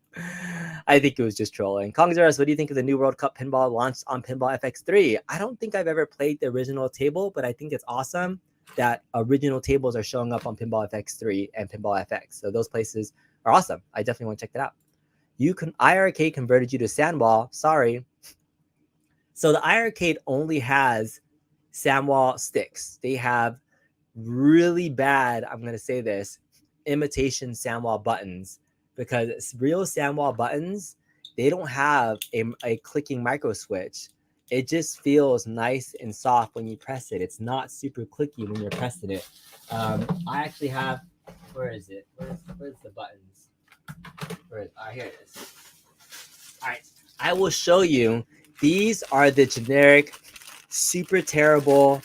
I think it was just trolling. Kongzaurus, what do you think of the new World Cup pinball launched on Pinball FX3? I don't think I've ever played the original table, but I think it's awesome that original tables are showing up on Pinball FX3 and Pinball FX. So those places are awesome. I definitely want to check that out. iArcade converted you to Sanwa. Sorry. So the iArcade only has Sanwa sticks. They have really bad, I'm going to say this, imitation Sanwa buttons, because real Sanwa buttons, they don't have a clicking micro switch. It just feels nice and soft when you press it. It's not super clicky when you're pressing it. I actually have, where is it? Where's the buttons? Here it is. All right, I will show you. These are the generic, super terrible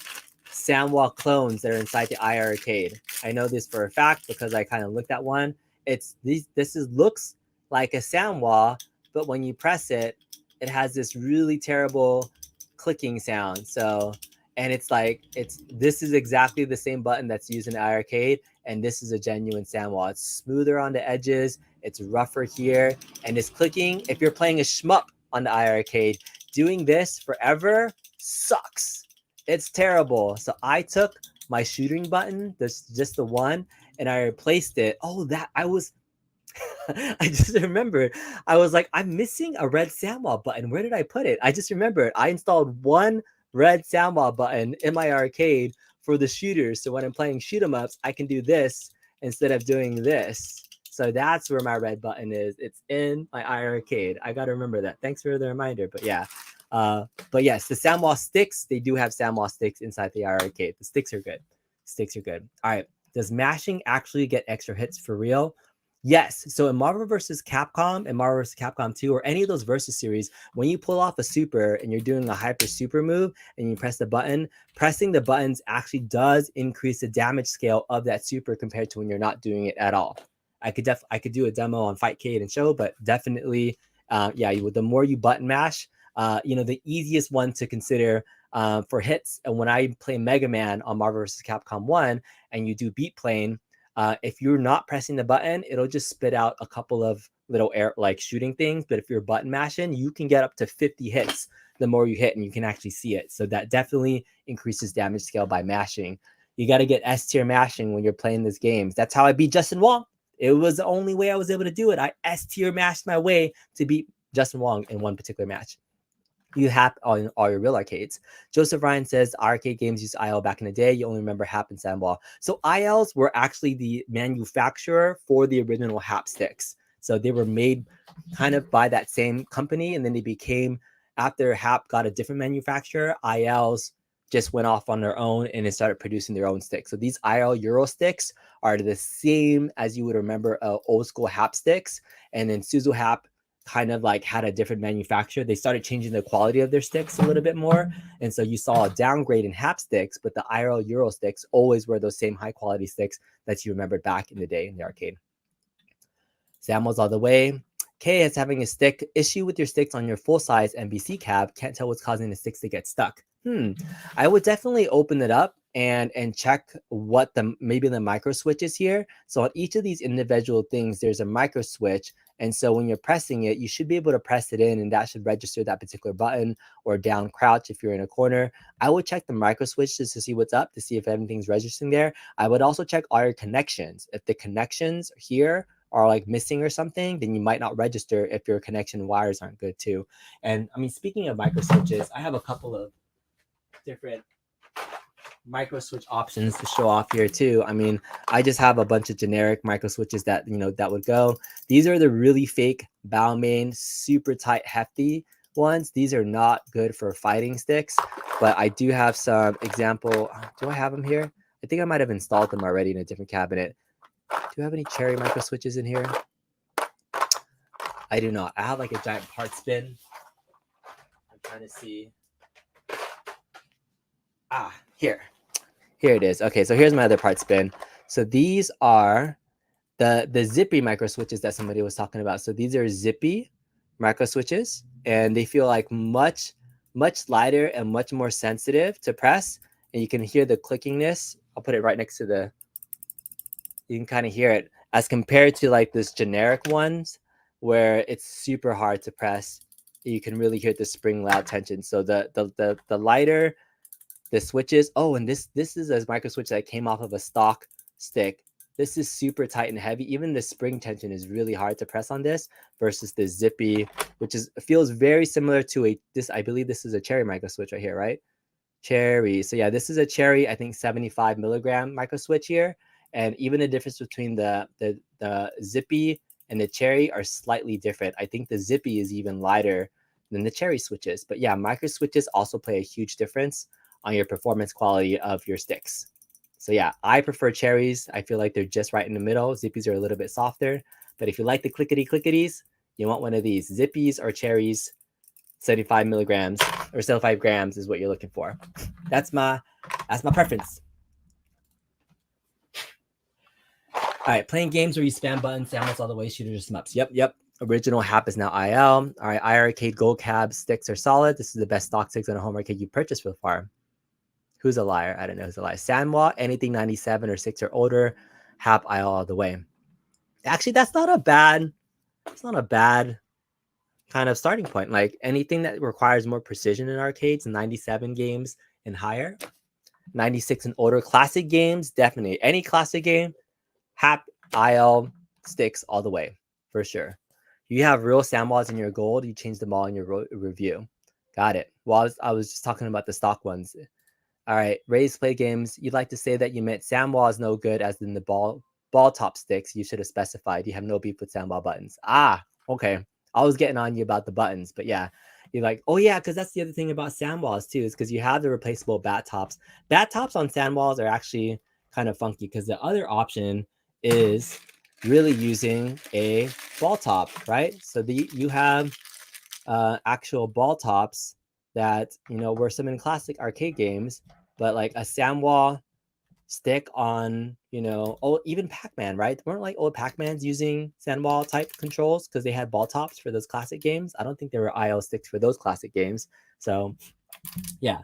Sanwa clones that are inside the iArcade. I know this for a fact because I kind of looked at one. Looks like a Sanwa, but when you press it, it has this really terrible clicking sound. So, and this is exactly the same button that's used in the iArcade, and this is a genuine Sanwa. It's smoother on the edges, it's rougher here, and it's clicking. If you're playing a shmup on the iArcade, doing this forever sucks. It's terrible. So I took my shooting button, just the one, and I replaced it. I just remembered. I was like, I'm missing a red Sanwa button. Where did I put it? I just remembered. I installed one red Sanwa button in my arcade for the shooters. So when I'm playing shoot 'em ups, I can do this instead of doing this. So that's where my red button is. It's in my arcade. I got to remember that. Thanks for the reminder. But yeah. But yes, the Sanwa sticks, they do have Sanwa sticks inside the arcade. The sticks are good. Sticks are good. All right. Does mashing actually get extra hits for real? Yes. So in Marvel vs. Capcom and Marvel vs. Capcom 2 or any of those versus series, when you pull off a super and you're doing a hyper super move and you press the button, pressing the buttons actually does increase the damage scale of that super compared to when you're not doing it at all. I could do a demo on Fightcade and show, but definitely, the more you button mash, the easiest one to consider for hits. And when I play Mega Man on Marvel vs. Capcom 1 and you do beat plane, if you're not pressing the button, it'll just spit out a couple of little air like shooting things. But if you're button mashing, you can get up to 50 hits the more you hit, and you can actually see it. So that definitely increases damage scale by mashing. You got to get S tier mashing when you're playing these games. That's how I beat Justin Wong. It was the only way I was able to do it. I S tier mashed my way to beat Justin Wong in one particular match. You have on all your real arcades. Joseph Ryan says arcade games used IL back in the day. You only remember Hap and Sandball. So ILs were actually the manufacturer for the original Hap sticks. So they were made kind of by that same company, and then they became, after Hap got a different manufacturer, ILs just went off on their own and it started producing their own sticks. So these IL Euro sticks are the same as you would remember old school Hap sticks, and then Suzo-Happ kind of like had a different manufacturer. They started changing the quality of their sticks a little bit more. And so you saw a downgrade in Hap sticks, but the IRL Euro sticks always were those same high quality sticks that you remembered back in the day in the arcade. Samuel's all the way. K is having a stick issue with your sticks on your full size NBC cab. Can't tell what's causing the sticks to get stuck. I would definitely open it up and check what maybe the micro switch is here. So on each of these individual things, there's a micro switch. And so when you're pressing it, you should be able to press it in, and that should register that particular button, or down crouch if you're in a corner. I would check the micro switch just to see what's up, to see if anything's registering there. I would also check all your connections. If the connections here are like missing or something, then you might not register if your connection wires aren't good too. And I mean, speaking of micro switches, I have a couple of different micro switch options to show off here too. I mean, I just have a bunch of generic micro switches that that would go. These are the really fake Balmain, super tight, hefty ones. These are not good for fighting sticks, but I do have some example. Do I have them here? I think I might have installed them already in a different cabinet. Do you have any cherry micro switches in here? I do not. I have like a giant part spin. I'm trying to see. Here it is. Okay, so here's my other part spin. So these are the zippy micro switches that somebody was talking about. So these are zippy micro switches, and they feel like much lighter and much more sensitive to press. And you can hear the clickingness. I'll put it right next to the, you can kind of hear it, as compared to like this generic ones where it's super hard to press. You can really hear the spring loud tension. So the lighter the switches. Oh, and this is a micro switch that came off of a stock stick. This is super tight and heavy. Even the spring tension is really hard to press on this versus the zippy, which feels very similar to I believe this is a cherry micro switch right here, right? Cherry. So yeah, this is a cherry, I think 75 milligram micro switch here. And even the difference between the zippy and the cherry are slightly different. I think the zippy is even lighter than the cherry switches. But yeah, micro switches also play a huge difference on your performance quality of your sticks. So yeah, I prefer cherries. I feel like they're just right in the middle. Zippies are a little bit softer. But if you like the clickety-clicketies, you want one of these. Zippies or cherries, 75 milligrams or 75 grams is what you're looking for. That's my preference. All right, playing games where you spam buttons, samples all the way, shooters or smups. Yep. Original Hap is now IL. All right, iArcade Gold Cab sticks are solid. This is the best stock sticks on a home arcade you purchased so far. Who's a liar? I don't know who's a liar. Sanwa, anything 97 or 6 or older, Hap IL all the way. Actually, that's not a bad kind of starting point. Like anything that requires more precision in arcades, 97 games and higher, 96 and older. Classic games, definitely. Any classic game, Hap IL sticks all the way, for sure. You have real Sanwas in your gold, you change them all in your review. Got it. Well, I was just talking about the stock ones. All right, raised play games. You'd like to say that you meant Sanwa is no good, as in the ball top sticks. You should have specified. You have no beef with Sanwa buttons. Ah, okay. I was getting on you about the buttons, but yeah, you're like, oh yeah, because that's the other thing about Sandwalls too, is because you have the replaceable bat tops. Bat tops on Sandwalls are actually kind of funky because the other option is really using a ball top, right? So you have actual ball tops that were some in classic arcade games, but like a Samwa stick on even Pac-Man, right? Weren't like old Pac-Mans using Sandwall type controls because they had ball tops for those classic games? I don't think there were IO sticks for those classic games. So yeah.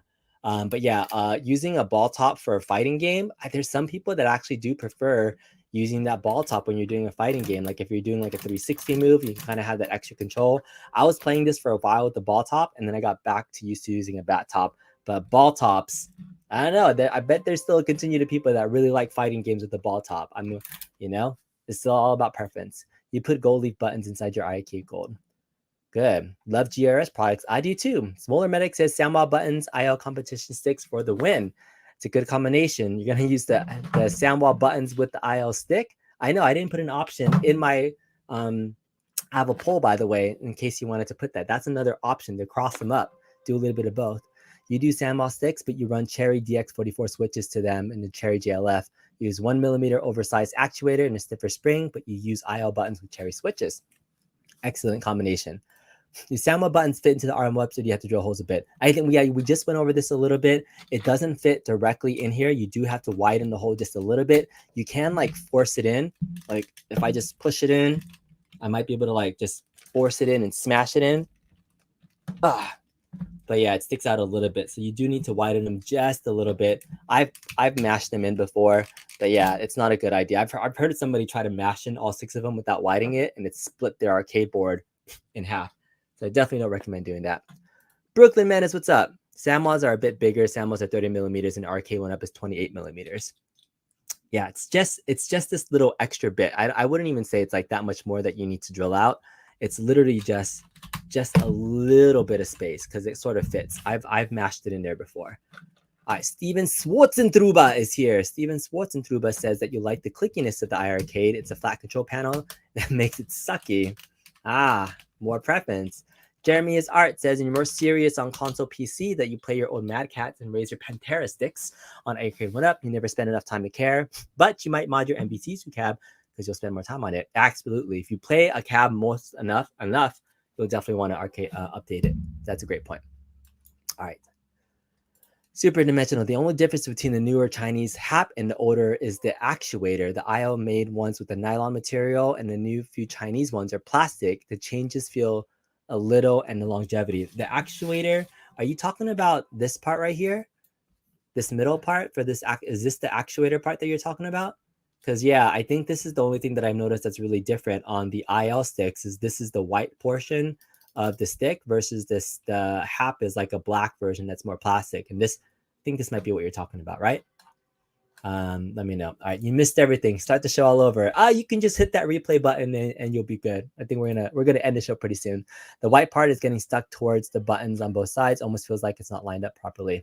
But yeah, using a ball top for a fighting game, there's some people that actually do prefer using that ball top when you're doing a fighting game. Like if you're doing like a 360 move, you can kind of have that extra control. I was playing this for a while with the ball top, and then I got back to used to using a bat top. But ball tops, I don't know. I bet there's still a continue to people that really like fighting games with the ball top. I mean, it's still all about preference. You put gold leaf buttons inside your arcade gold. Good. Love GRS products. I do too. Smaller Medic says Soundball buttons, IL competition sticks for the win. It's a good combination. You're going to use the Soundball buttons with the IL stick. I know I didn't put an option in my I have a poll, by the way, in case you wanted to put that. That's another option to cross them up. Do a little bit of both. You do Sandball sticks, but you run Cherry DX44 switches to them in the Cherry JLF. You use 1mm oversized actuator and a stiffer spring, but you use IL buttons with Cherry switches. Excellent combination. The Sanwa buttons fit into the arm web, so you have to drill holes a bit. I think we just went over this a little bit. It doesn't fit directly in here. You do have to widen the hole just a little bit. You can like force it in. Like if I just push it in, I might be able to like just force it in and smash it in. But yeah, it sticks out a little bit. So you do need to widen them just a little bit. I've mashed them in before, but yeah, it's not a good idea. I've heard somebody try to mash in all 6 of them without widening it, and it split their arcade board in half. So I definitely don't recommend doing that. Brooklyn Menace, what's up? Samwas are a bit bigger. Samwas are 30mm, and Arcade1Up is 28mm. Yeah, it's just this little extra bit. I wouldn't even say it's like that much more that you need to drill out. It's literally just a little bit of space because it sort of fits. I've mashed it in there before. All right, Steven Swartzentruba is here. Steven Swartzentruba says that you like the clickiness of the iArcade. It's a flat control panel that makes it sucky. More preference. Jeremy's Art says, and you're more serious on console PC that you play your old Mad Cats and raise your Pantera sticks on Arcade1Up. You never spend enough time to care, but you might mod your NBC to cab because you'll spend more time on it. Absolutely. If you play a cab enough, you'll definitely want to arcade update it. That's a great point. All right. Super dimensional. The only difference between the newer Chinese Happ and the older is the actuator. The IO made ones with the nylon material, and the new few Chinese ones are plastic. The changes feel a little, and the longevity. The actuator, are you talking about this part right here? This middle part for this? Is this the actuator part that you're talking about? Because yeah, I think this is the only thing that I've noticed that's really different on the IL sticks. Is this is the white portion of the stick versus the Happ is like a black version that's more plastic. And this, I think this might be what you're talking about, right? Let me know. All right, you missed everything. Start the show all over. You can just hit that replay button and you'll be good. I think we're gonna end the show pretty soon. The white part is getting stuck towards the buttons on both sides. Almost feels like it's not lined up properly.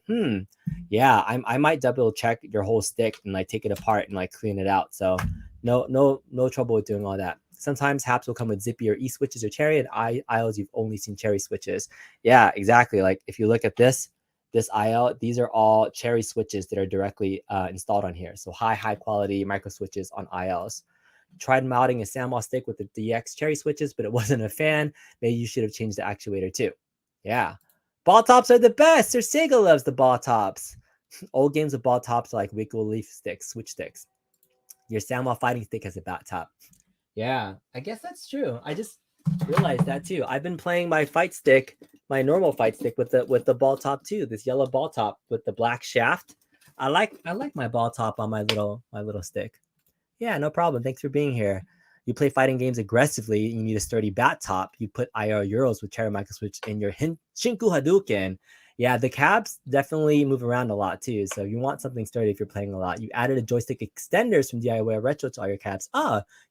Yeah, I might double check your whole stick and like take it apart and like clean it out. So no trouble with doing all that. Sometimes Happs will come with Zippy or E switches or Cherry, and IOs you've only seen Cherry switches. Yeah, exactly. Like if you look at this IL, these are all Cherry switches that are directly installed on here. So high quality micro switches on ILs. Tried mounting a Sanwa stick with the DX Cherry switches, but it wasn't a fan. Maybe you should have changed the actuator too. Yeah. Ball tops are the best. Sir Sega loves the ball tops. Old games with ball tops are like wiggle leaf sticks, switch sticks. Your Sanwa fighting stick has a bat top. Yeah, I guess that's true. I just realized that too. I've been playing my fight stick, my normal fight stick with the ball top too. This yellow ball top with the black shaft. I like my ball top on my little stick. Yeah, no problem. Thanks for being here. You play fighting games aggressively. You need a sturdy bat top. You put IR Euros with Cherry Microswitch in your Shinku Hadouken. Yeah, the cabs definitely move around a lot too. So you want something sturdy if you're playing a lot. You added a joystick extenders from DIY Retro to all your cabs.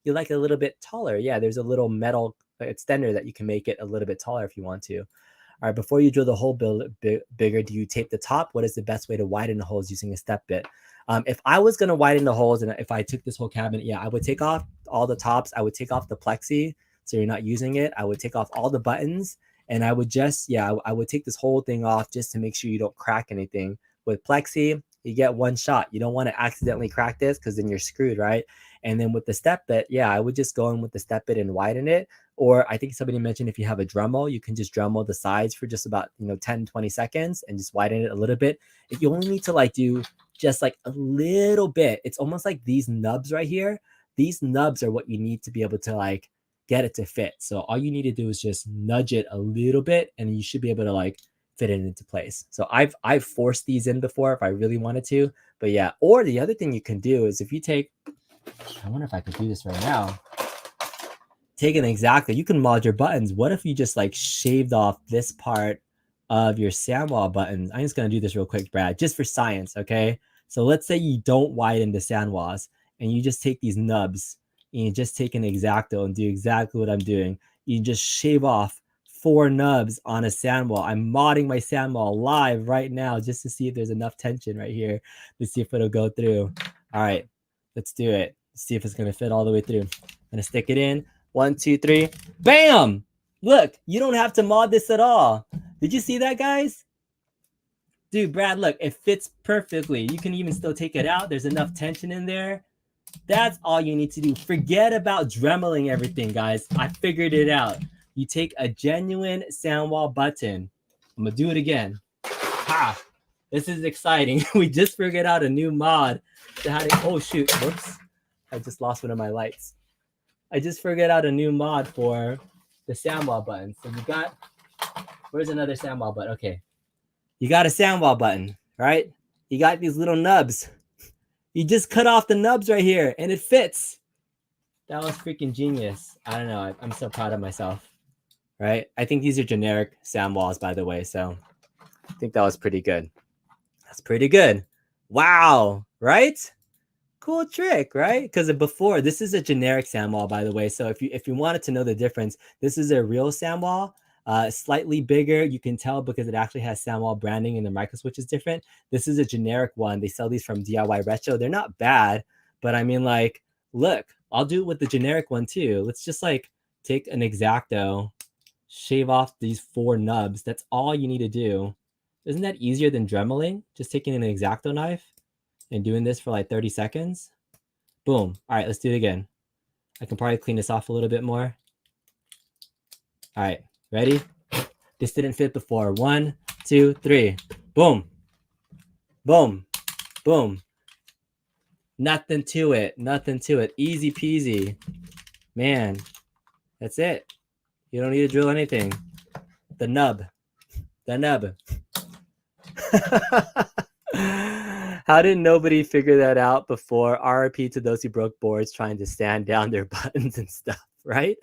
You like it a little bit taller. Yeah, there's a little metal extender that you can make it a little bit taller if you want to. All right, before you drill the hole bigger, do you tape the top? What is the best way to widen the holes using a step bit? If I was going to widen the holes and if I took this whole cabinet, yeah, I would take off all the tops. I would take off the plexi so you're not using it. I would take off all the buttons and I would just, yeah, I would take this whole thing off just to make sure you don't crack anything. With plexi, you get one shot. You don't want to accidentally crack this because then you're screwed, right? And then with the step bit, yeah, I would just go in with the step bit and widen it. Or I think somebody mentioned if you have a Dremel, you can just Dremel the sides for just about 10, 20 seconds and just widen it a little bit. If you only need to like do just like a little bit, it's almost like these nubs right here. These nubs are what you need to be able to like get it to fit. So all you need to do is just nudge it a little bit and you should be able to like fit it into place. So I've forced these in before if I really wanted to, but yeah. Or the other thing you can do is if you take, I wonder if I could do this right now. Take an X-Acto, you can mod your buttons. What if you just like shaved off this part of your Sanwa buttons? I'm just gonna do this real quick, Brad, just for science, okay? So let's say you don't widen the Sanwas and you just take these nubs and you just take an X-Acto and do exactly what I'm doing. You just shave off 4 nubs on a Sanwa. I'm modding my Sanwa live right now just to see if there's enough tension right here to see if it'll go through. All right, let's do it. Let's see if it's gonna fit all the way through. I'm gonna stick it in. 1, 2, 3. Bam! Look, you don't have to mod this at all. Did you see that, guys? Dude, Brad, look, it fits perfectly. You can even still take it out. There's enough tension in there. That's all you need to do. Forget about dremeling everything, guys. I figured it out. You take a genuine Sanwa button. I'm gonna do it again. Ha! This is exciting. We just figured out a new mod to how to, oh shoot, whoops. I just lost one of my lights. I just figured out a new mod for the Sanwa button. So you got, where's another Sanwa button? Okay. You got a Sanwa button, right? You got these little nubs. You just cut off the nubs right here and it fits. That was freaking genius. I don't know. I'm so proud of myself, right? I think these are generic Sanwas, by the way. So I think that was pretty good. That's pretty good. Wow, right? Cool trick, right? Because before, this is a generic Sanwa, by the way. So if you wanted to know the difference, this is a real Sanwa, slightly bigger. You can tell because it actually has Sanwa branding and the Microswitch is different. This is a generic one. They sell these from DIY Retro. They're not bad, but I mean, like, look, I'll do it with the generic one too. Let's just like take an X-Acto, shave off these 4 nubs. That's all you need to do. Isn't that easier than dremeling? Just taking an X-Acto knife and doing this for like 30 seconds. Boom. All right, let's do it again. I can probably clean this off a little bit more. All right, ready? This didn't fit before. 1, 2, 3. Boom. Boom. Boom. Nothing to it. Nothing to it. Easy peasy. Man, that's it. You don't need to drill anything. The nub. The nub. How did nobody figure that out before? RIP to those who broke boards trying to stand down their buttons and stuff, right?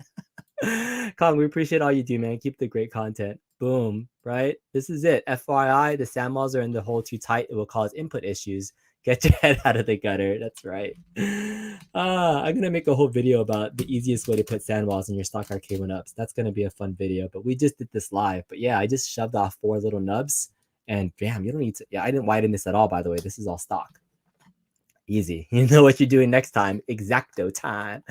Kong, we appreciate all you do, man. Keep the great content. Boom, right? This is it. FYI, the Sanwas are in the hole too tight. It will cause input issues. Get your head out of the gutter. That's right. I'm going to make a whole video about the easiest way to put Sanwas in your stock Arcade1Ups. That's going to be a fun video, but we just did this live. But yeah, I just shoved off 4 little nubs. And bam, you don't need to. Yeah, I didn't widen this at all, by the way. This is all stock. Easy. You know what you're doing next time. X-Acto time.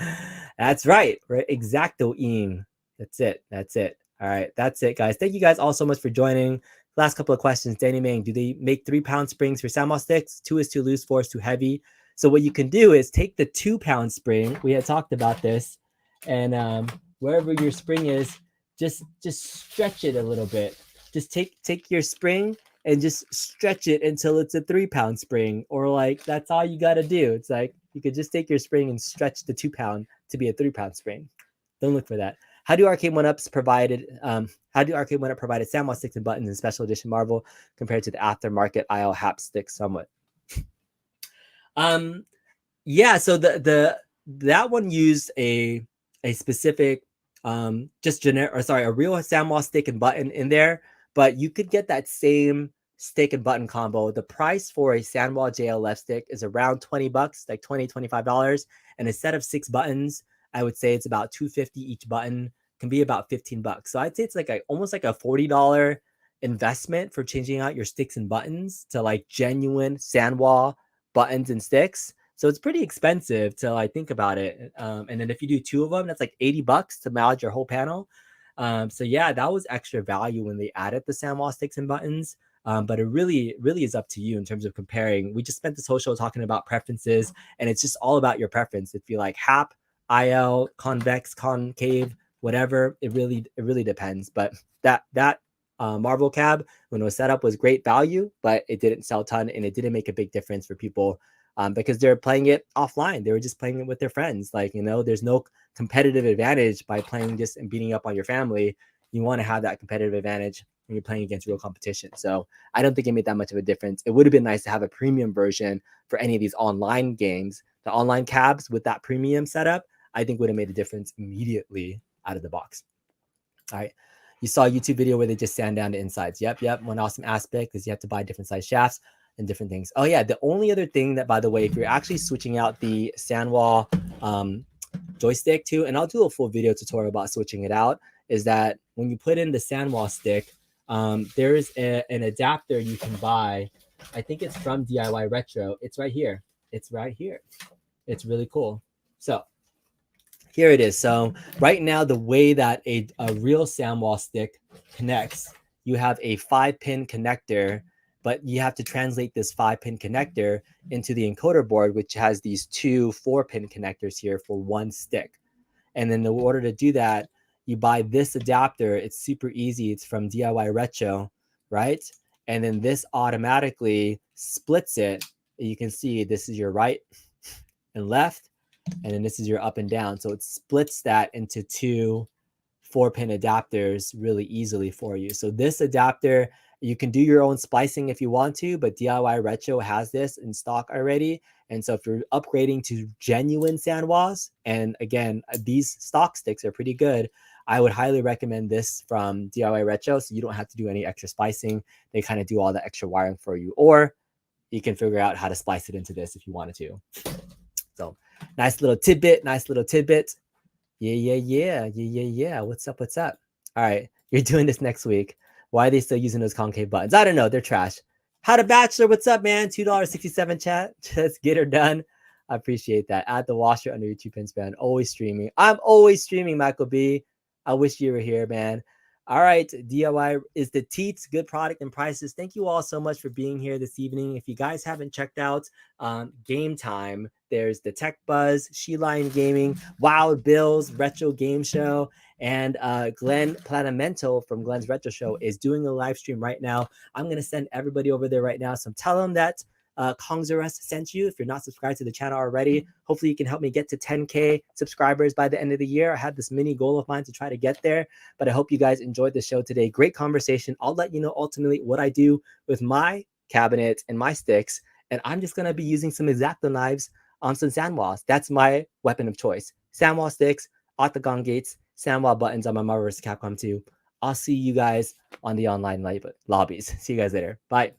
That's right. Right. X-Acto-ing. That's it. That's it. All right. That's it, guys. Thank you guys all so much for joining. Last couple of questions. Danny Mang, do they make 3-pound springs for Sanwa sticks? 2 is too loose, 4 is too heavy. So what you can do is take the 2-pound spring. We had talked about this. And wherever your spring is, just stretch it a little bit. Just take your spring and just stretch it until it's a 3-pound spring, or like that's all you got to do. It's like you could just take your spring and stretch the 2-pound to be a 3-pound spring. Don't look for that. How do Arcade1Up provided Sanwa sticks and buttons in special edition Marvel compared to the aftermarket IL Hap sticks somewhat? Yeah, so that one used a specific just generic, or sorry, a real Sanwa stick and button in there, but you could get that same stick and button combo. The price for a Sanwa JLF stick is around $20, like $20, $25. And instead of 6 buttons, I would say it's about $250 each button. can be about 15 bucks. So I'd say it's like almost like a $40 investment for changing out your sticks and buttons to like genuine Sanwa buttons and sticks. So it's pretty expensive till I think about it. And then if you do 2 of them, that's like 80 bucks to mount your whole panel. So yeah, that was extra value when they added the Sanwa sticks and buttons. But it really is up to you in terms of comparing. We just spent this whole show talking about preferences, and it's just all about your preference. If you like Happ, IL, convex, concave, whatever, it really depends. But that Marvel cab, when it was set up, was great value, but it didn't sell a ton, and it didn't make a big difference for people because they're playing it offline. They were just playing it with their friends. Like, there's no competitive advantage by playing this and beating up on your family. You want to have that competitive advantage when you're playing against real competition. So I don't think it made that much of a difference. It would have been nice to have a premium version for any of these online games. The online cabs with that premium setup, I think would have made a difference immediately out of the box. All right. You saw a YouTube video where they just sand down the insides. Yep. One awesome aspect is you have to buy different size shafts and different things. Oh yeah, the only other thing that, by the way, if you're actually switching out the Sanwa joystick too, and I'll do a full video tutorial about switching it out, is that when you put in the Sanwa stick, there's an adapter you can buy. I think it's from DIY Retro. It's right here. It's really cool. So here it is. So right now, the way that a real Sanwa stick connects, you have a 5-pin connector, but you have to translate this 5-pin connector into the encoder board, which has these 2 4-pin connectors here for one stick. And then in order to do that, you buy this adapter. It's super easy. It's from DIY Retro, right? And then this automatically splits it. You can see this is your right and left, and then this is your up and down. So it splits that into 2 4-pin adapters really easily for you. So this adapter, you can do your own splicing if you want to, but DIY Retro has this in stock already. And so if you're upgrading to genuine Sanwas, and again, these stock sticks are pretty good, I would highly recommend this from DIY Retro, so you don't have to do any extra splicing. They kind of do all the extra wiring for you, or you can figure out how to splice it into this if you wanted to. So nice little tidbit. Yeah. What's up? All right, you're doing this next week. Why are they still using those concave buttons? I don't know. They're trash. How to Bachelor, what's up, man? $2.67 chat. Just get her done. I appreciate that. Add the washer under your 2-pin span. Always streaming. I'm always streaming, Michael B. I wish you were here, man. All right, DIY is the teats. Good product and prices. Thank you all so much for being here this evening. If you guys haven't checked out Game Time, there's the Tech Buzz, She Lion Gaming, Wild Bill's Retro Game Show, and Glenn Planamento from Glenn's Retro Show is doing a live stream right now. I'm going to send everybody over there right now. So tell them that Kongzarus sent you. If you're not subscribed to the channel already, hopefully you can help me get to 10K subscribers by the end of the year. I have this mini goal of mine to try to get there, but I hope you guys enjoyed the show today. Great conversation. I'll let you know ultimately what I do with my cabinet and my sticks, and I'm just going to be using some X-Acto knives on some Sanwas. That's my weapon of choice. Sanwa sticks, octagon gates, Sanwa buttons on my Marvel vs. Capcom 2. I'll see you guys on the online lobbies. See you guys later. Bye.